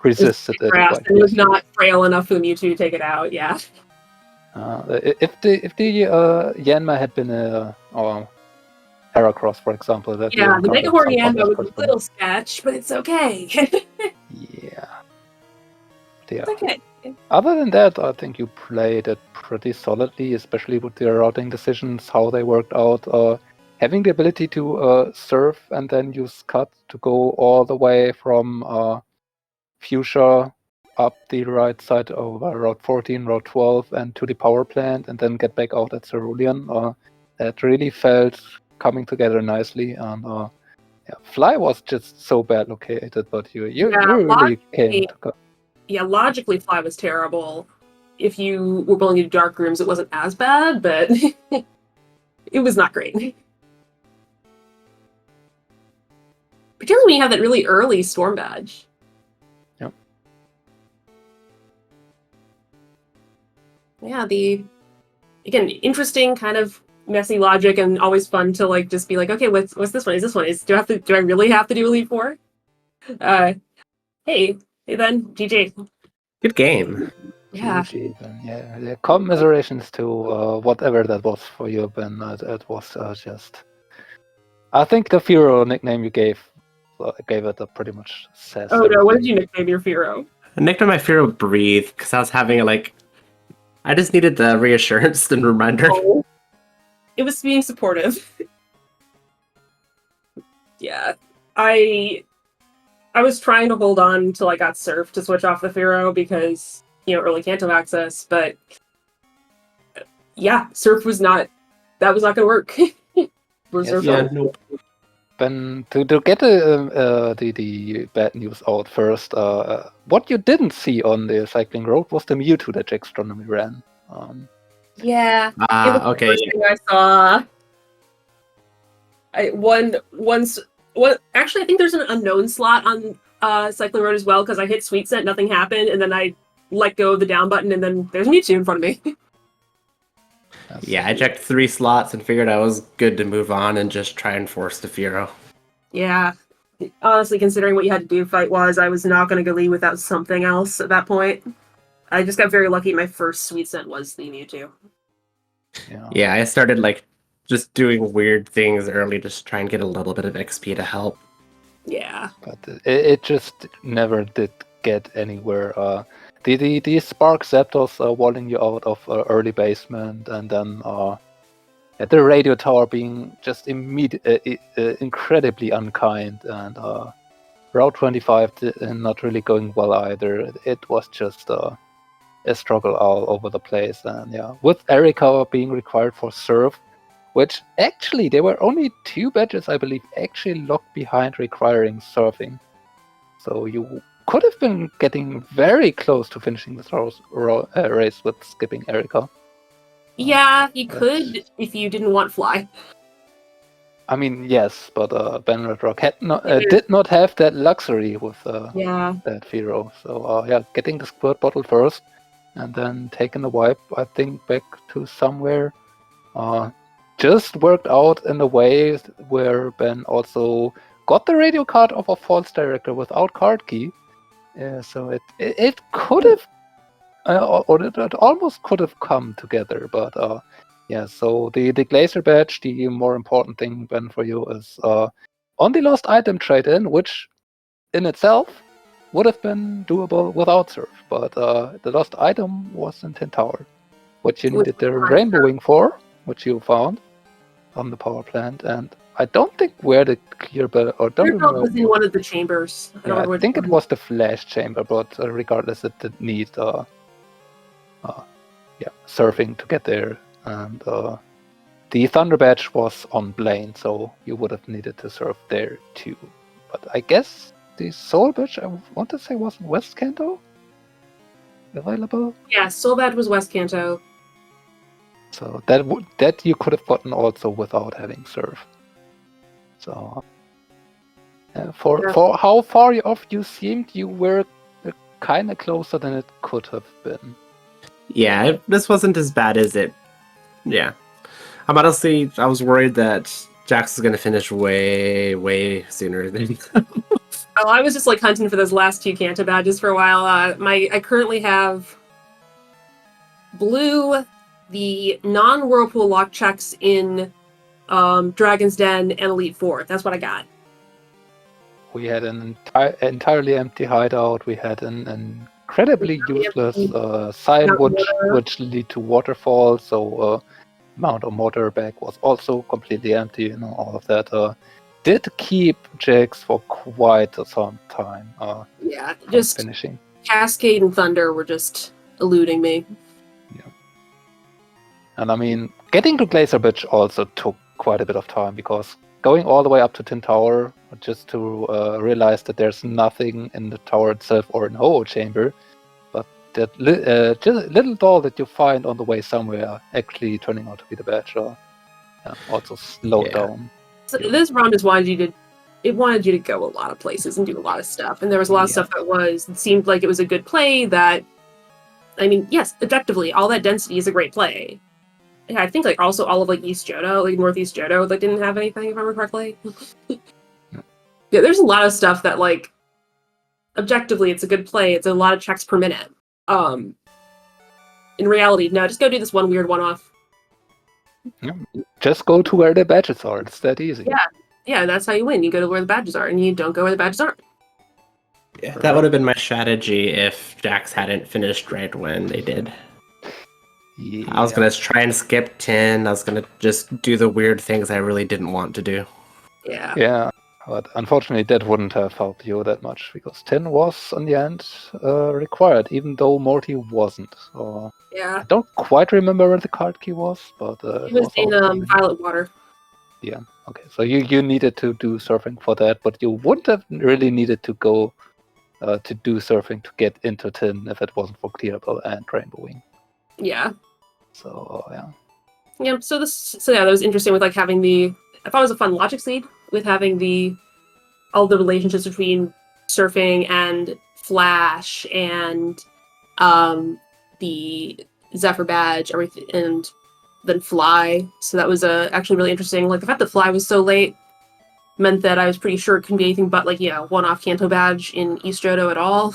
resisted it. It was not frail enough for the Mewtwo to take it out. Yeah. If the Yanma had been a Heracross, for example, that the Mega Horn Yanma was a little sketch, but it's okay. Yeah. It's okay. Other than that, I think you played it pretty solidly, especially with the routing decisions, how they worked out. Having the ability to surf and then use Cut to go all the way from Fuchsia up the right side over Route 14, Route 12, and to the power plant, and then get back out at Cerulean. That really felt coming together nicely, and Yeah, Fly was just so bad located, but you Yeah, really came to go. Yeah, logically, Fly was terrible. If you were willing to do dark rooms, it wasn't as bad, but it was not great. Particularly when you have that really early storm badge. Yep. Yeah, again, interesting kind of messy logic and always fun to like just be like, okay, what's this one? Is this one? Do I really have to do Elite Four? Hey then, GG. Good game. Yeah. GG, Ben. Yeah, commiserations to whatever that was for you, Ben. It was just. I think the Firo nickname you gave it a pretty much says. Oh no, what did everything. you nickname your Firo? I nicknamed my Fear of Breathe because I was having I just needed the reassurance and reminder. Oh. It was being supportive. Yeah. I was trying to hold on until I got Surf to switch off the Firo because, early Kanto access, but yeah, Surf was not going to work. Nope. Ben, to get the bad news out first, what you didn't see on the cycling road was the Mewtwo that jaxstronomy ran. Yeah. Okay. First thing I saw. Actually, I think there's an unknown slot on Cycling Road as well, because I hit Sweet Scent, nothing happened, and then I let go of the down button, and then there's Mewtwo in front of me. Yeah, I checked 3 slots and figured I was good to move on and just try and force the Firo. Yeah. Honestly, considering what you had to do fight-wise, I was not going to go lead without something else at that point. I just got very lucky. My first Sweet Scent was the Mewtwo. Yeah, I started just doing weird things early to try and get a little bit of XP to help. Yeah. But it just never did get anywhere. The Spark Zapdos walling you out of early basement, and then at the radio tower being just incredibly unkind, and Route 25 not really going well either. It was just a struggle all over the place, and yeah, with Erika being required for Surf, which actually there were only 2 badges, I believe, actually locked behind requiring surfing. So you could have been getting very close to finishing this race with skipping Erika. Yeah, you could if you didn't want Fly. I mean, yes, but Benreddrock did not have that luxury with that Firo. So yeah, getting the squirt bottle first, and then taking a wipe, I think, back to somewhere. Just worked out in a way where Ben also got the radio card of a false director without card key. So it could have, or it almost could have come together, but yeah. So the Glacier badge, the more important thing, Ben, for you is on the lost item trade-in, which in itself would have been doable without Surf, but the lost item was in Tin Tower, which you needed the Rainbow Wing for, which you found on the power plant, and I don't think where the clear bell or Clear bell was in one of the chambers. I think it was the flash chamber, but regardless, it did need surfing to get there, and the Thunder badge was on Blaine, so you would have needed to surf there too. But I guess the Soul badge, I want to say, was West Kanto available. Yeah, Soul badge was West Kanto. So that you could have gotten also without having surf. So for how far off you seemed, you were kind of closer than it could have been. Yeah, this wasn't as bad as it. Yeah, honestly, I was worried that Jax was going to finish way, way sooner than. Oh, I was just hunting for those last 2 Kanto badges for a while. I currently have blue, the non-Whirlpool lock checks in Dragon's Den and Elite Four. That's what I got. We had an entirely empty hideout. We had an incredibly useless sign which lead to waterfall. So Mount of Motor bag was also completely empty. All of that did keep Jax for quite some time. Yeah, just finishing. Cascade and Thunder were just eluding me. Yeah. And I mean, getting to Glacier Beach also took quite a bit of time because going all the way up to Tin Tower just to realize that there's nothing in the tower itself or in Ho-Oh Chamber, but that just little door that you find on the way somewhere actually turning out to be the Badger. Also slowed down. So this round just wanted you to go a lot of places and do a lot of stuff, and there was a lot of stuff it seemed like it was a good play. That, I mean, yes, objectively, all that density is a great play. Yeah, I think like also all of like East Johto, like Northeast Johto, like didn't have anything, if I remember correctly. Yeah, there's a lot of stuff that like objectively it's a good play. It's a lot of checks per minute. In reality, no, just go do this one weird one-off. Just go to where the badges are. It's that easy. Yeah, that's how you win. You go to where the badges are, and you don't go where the badges aren't. Yeah, that would have been my strategy if Jax hadn't finished right when they did. Yeah. I was going to try and skip 10. I was going to just do the weird things I really didn't want to do. Yeah. But unfortunately that wouldn't have helped you that much, because 10 was, in the end, required, even though Morty wasn't. I don't quite remember where the card key was, but... it was in Violet Water. Yeah, okay. So you needed to do surfing for that, but you wouldn't have really needed to go to do surfing to get into 10 if it wasn't for Clearable and Rainbowing. Yeah. So, yeah. Yeah, so that was interesting with like having I thought it was a fun logic seed with having all the relationships between surfing and Flash and the Zephyr badge, everything, and then Fly. So that was actually really interesting. Like the fact that Fly was so late meant that I was pretty sure it couldn't be anything but like one-off Kanto badge in East Johto at all.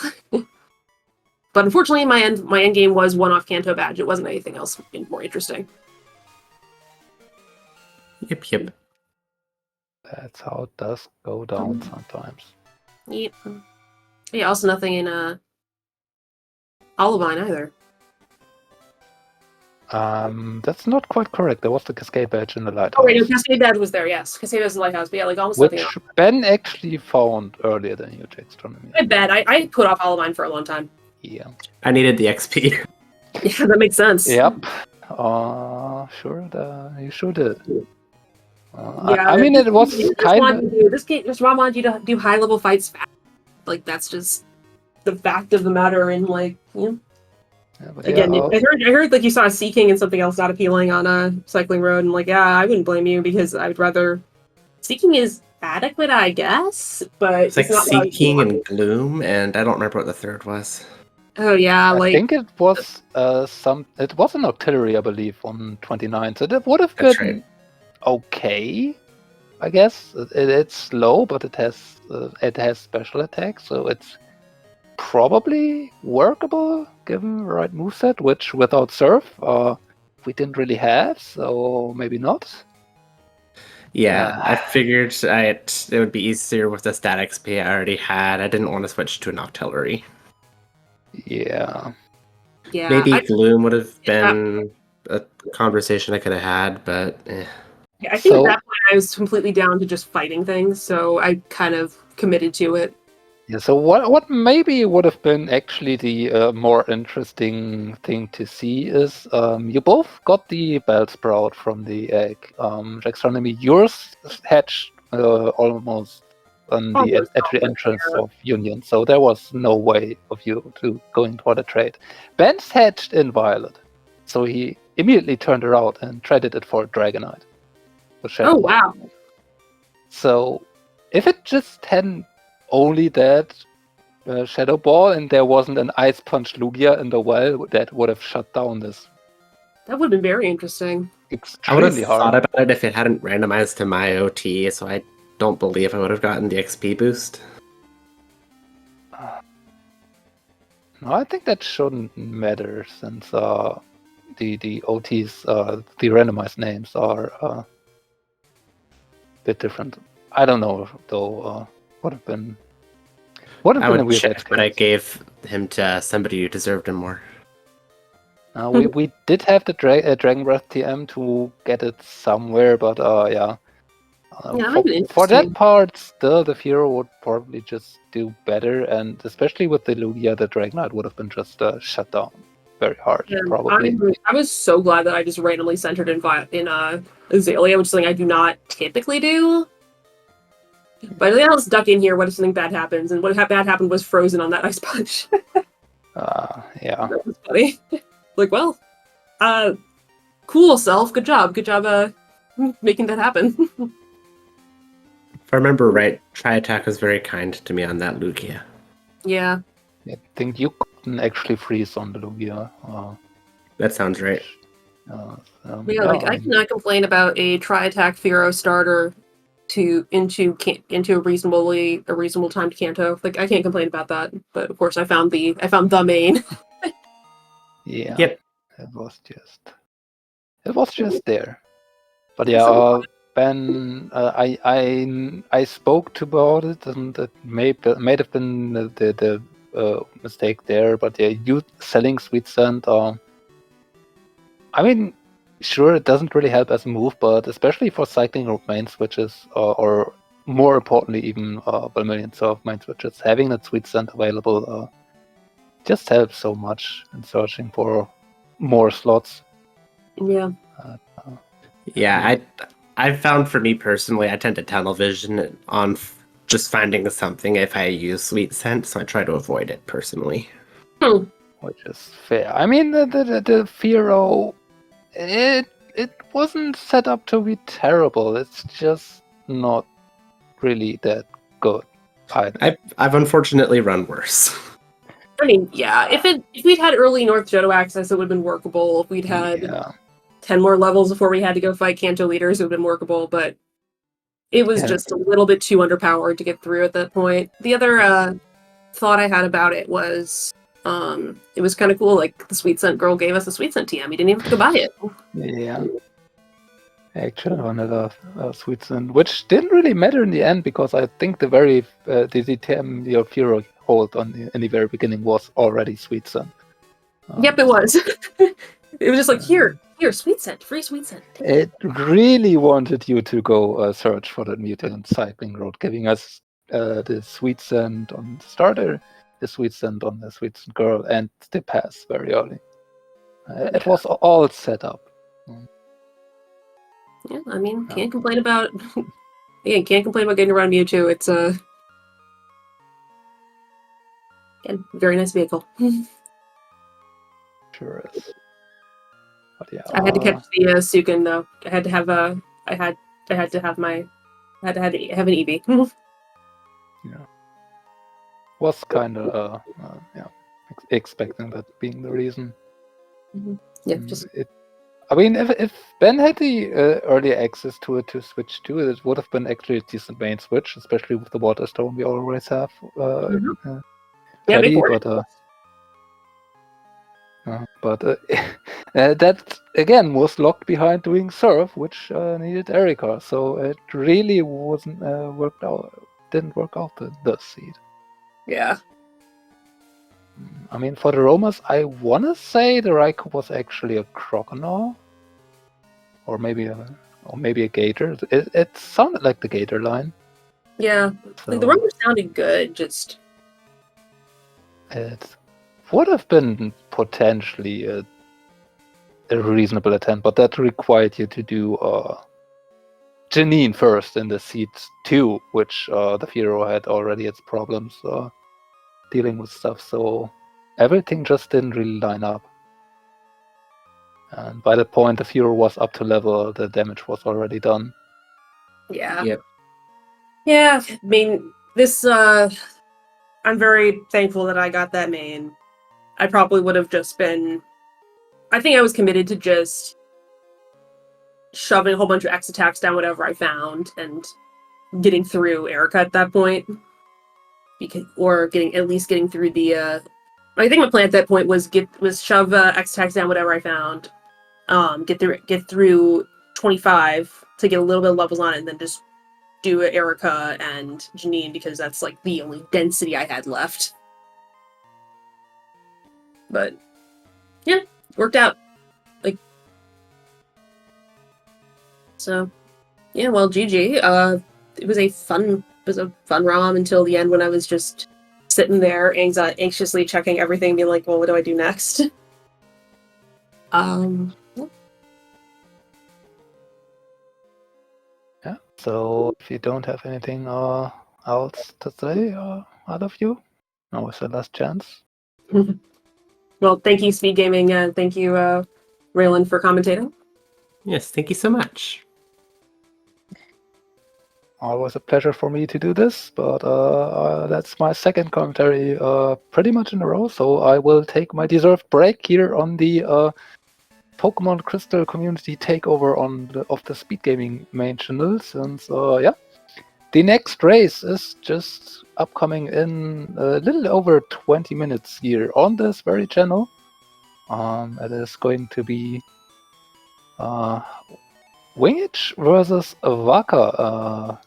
But unfortunately, my end game was one-off Kanto badge. It wasn't anything else more interesting. Yep. That's how it does go down sometimes. Yep. Yeah, also nothing in Olivine either. That's not quite correct. There was the Cascade badge in the Lighthouse. Oh, wait, no, Cascade badge was there, yes. Cascade badge was in the Lighthouse, but yeah, like almost nothing else. Which Ben actually found earlier than you, jaxstronomy. I bet. I put off Olivine for a long time. Yeah. I needed the XP. Yeah, that makes sense. Yep. You sure did. Yeah, I mean, it was kind of... This game just wanted you to do high-level fights fast. Like, that's just the fact of the matter, and like, Yeah, again, I heard like you saw Sea King and something else not appealing on a Cycling Road, and like, I wouldn't blame you, because I would rather... Sea King is adequate, I guess, but it's like not Sea King and Gloom, and I don't remember what the third was. Oh yeah, I think it was it was an auxiliary, I believe, on 29, so that would have been okay, I guess. It's slow, but it has special attacks, so it's probably workable given the right moveset, which without Surf we didn't really have, so maybe not. Yeah, I figured it would be easier with the stat XP I already had. I didn't want to switch to an auxiliary. Yeah. Maybe Gloom would have been a conversation I could have had, but Yeah, I think at that point I was completely down to just fighting things, so I kind of committed to it. Yeah, so what maybe would have been actually the more interesting thing to see is you both got the Bellsprout from the egg. jaxstronomy, yours hatched almost at the entrance of Union, so there was no way of you to going for the trade. Ben's hatched in Violet, so he immediately turned around and traded it for Dragonite. Oh wow! So if it just hadn't only that Shadow Ball and there wasn't an Ice Punch Lugia in the well, that would have shut down this. That would have been very interesting. I would have thought about it if it hadn't randomized to my OT, so I don't believe I would have gotten the XP boost. No, I think that shouldn't matter, since the OTs, the randomized names are a bit different. I don't know, though. Would have been a weird experience. But I gave him to somebody who deserved him more. We did have the Dragon Breath TM to get it somewhere, but yeah. For that part, still the Fearow would probably just do better, and especially with the Lugia, the Dragonite would have been just shut down very hard, probably. I was so glad that I just randomly centered in Azalea, which is something I do not typically do. But yeah, let's duck in here. What if something bad happens? And what bad happened was frozen on that ice punch. Yeah. That was funny. Like, well, cool, Self. Good job. Good job making that happen. If I remember right, Tri-Attack was very kind to me on that Lugia. Yeah. I think you couldn't actually freeze on the Lugia. That sounds right. Yeah, like I cannot complain about a Tri-Attack Firo starter into a reasonable timed Kanto. Like I can't complain about that. But of course, I found the main. Yeah. Yep. It was just there. But yeah, Ben, I spoke to about it, and it may have been the mistake there. But yeah, you selling Sweet Sand, I mean, sure, it doesn't really help as a move, but especially for cycling rope main switches, or more importantly, even Vermilion Surf main switches, having that Sweet Sand available just helps so much in searching for more slots. Yeah. Yeah, I found for me personally, I tend to tunnel vision on just finding something if I use Sweet Scent, so I try to avoid it personally. Which is fair. I mean, the Firo, it wasn't set up to be terrible. It's just not really that good. I've unfortunately run worse. I mean, yeah. If we'd had early North Johto access, it would have been workable. If we'd had 10 more levels before we had to go fight Kanto leaders, it would have been workable. But it was just a little bit too underpowered to get through at that point. The other thought I had about it was, it was kind of cool. Like the Sweet Scent girl gave us a Sweet Scent TM. You didn't even have to go buy it. Yeah. Actually, I wanted a Sweet Scent, which didn't really matter in the end because I think the TM your Firo hold in the very beginning was already Sweet Scent. Yep, it was. It was just like, here, Sweet Scent, free Sweet Scent. It really wanted you to go search for the mutant cycling road, giving us the Sweet Scent on the starter, the Sweet Scent on the Sweet Scent girl, and the pass very early. It was all set up. Yeah, I mean, can't complain about. Again, can't complain about getting around Mewtwo. It's again, very nice vehicle. Sure is. But yeah, I had to catch the Sukin though. I had to have an EV. Yeah, was kind of expecting that being the reason. Yeah, just. I mean, if Ben had the early access to it to switch to it, it would have been actually a decent main switch, especially with the Water Stone we always have. Ready, but that again was locked behind doing Surf, which needed Erika, so it really wasn't worked out. Didn't work out the seed. Yeah. I mean, for the Romas, I want to say the Raikou was actually a Croconaw, or maybe a Gator. It sounded like the Gator line. Yeah, so, like the Roma sounded good. Just it would have been potentially a reasonable attempt, but that required you to do Janine first in the seed 2, which the Firo had already its problems dealing with stuff, so everything just didn't really line up. And by that point, the Firo was up to level, the damage was already done. Yeah. Yep. Yeah, I mean, this, I'm very thankful that I got that main. I probably would have just been... I think I was committed to just shoving a whole bunch of X attacks down whatever I found and getting through Erika at that point. Or at least getting through the... I think my plan at that point was shove X attacks down whatever I found, get through 25 to get a little bit of levels on it, and then just do Erika and Janine because that's like the only density I had left. But yeah, worked out. So yeah, well, GG. It was a fun ROM until the end when I was just sitting there anxiously checking everything, being like, well, what do I do next? Yeah. So if you don't have anything else to say, out of you, now is the last chance. Well, thank you, SpeedGaming, and thank you, Raylan, for commentating. Yes, thank you so much. Always a pleasure for me to do this, but that's my second commentary pretty much in a row, so I will take my deserved break here on the Pokemon Crystal community takeover of the SpeedGaming main channel, since yeah, the next race is just upcoming in a little over 20 minutes here on this very channel. It is going to be Wingage versus Vaka,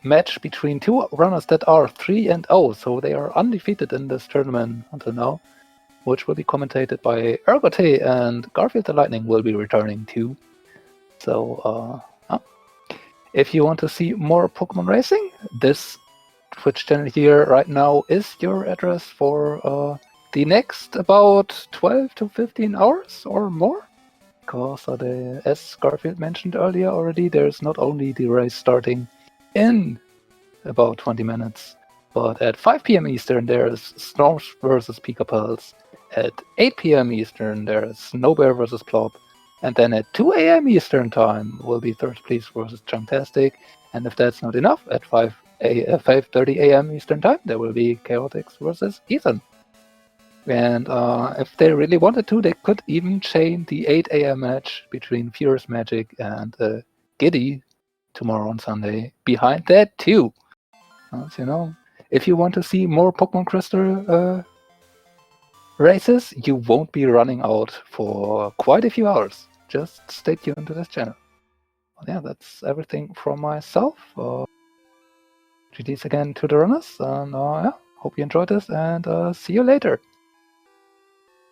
match between two runners that are 3-0, so they are undefeated in this tournament until now, which will be commentated by Ergote, and Garfield the Lightning will be returning too. So, if you want to see more Pokemon racing, this Twitch channel here right now is your address for the next about 12 to 15 hours or more. Because as Garfield mentioned earlier already, there's not only the race starting in about 20 minutes, but at 5 p.m. Eastern there's Storms versus Pika Pulse. At 8 p.m. Eastern there's Snowbear versus Plop. And then at 2 a.m. Eastern time will be Third Place versus Junktastic. And if that's not enough, at 5:30 a.m. Eastern time there will be Chaotix versus Ethan. And if they really wanted to, they could even chain the 8 a.m. match between Furious Magic and Giddy tomorrow on Sunday behind that too. So, you know, if you want to see more Pokemon Crystal races, you won't be running out for quite a few hours. Just stay tuned to this channel. Well, yeah, that's everything from myself. GG's again to the runners, and yeah, hope you enjoyed this, and see you later.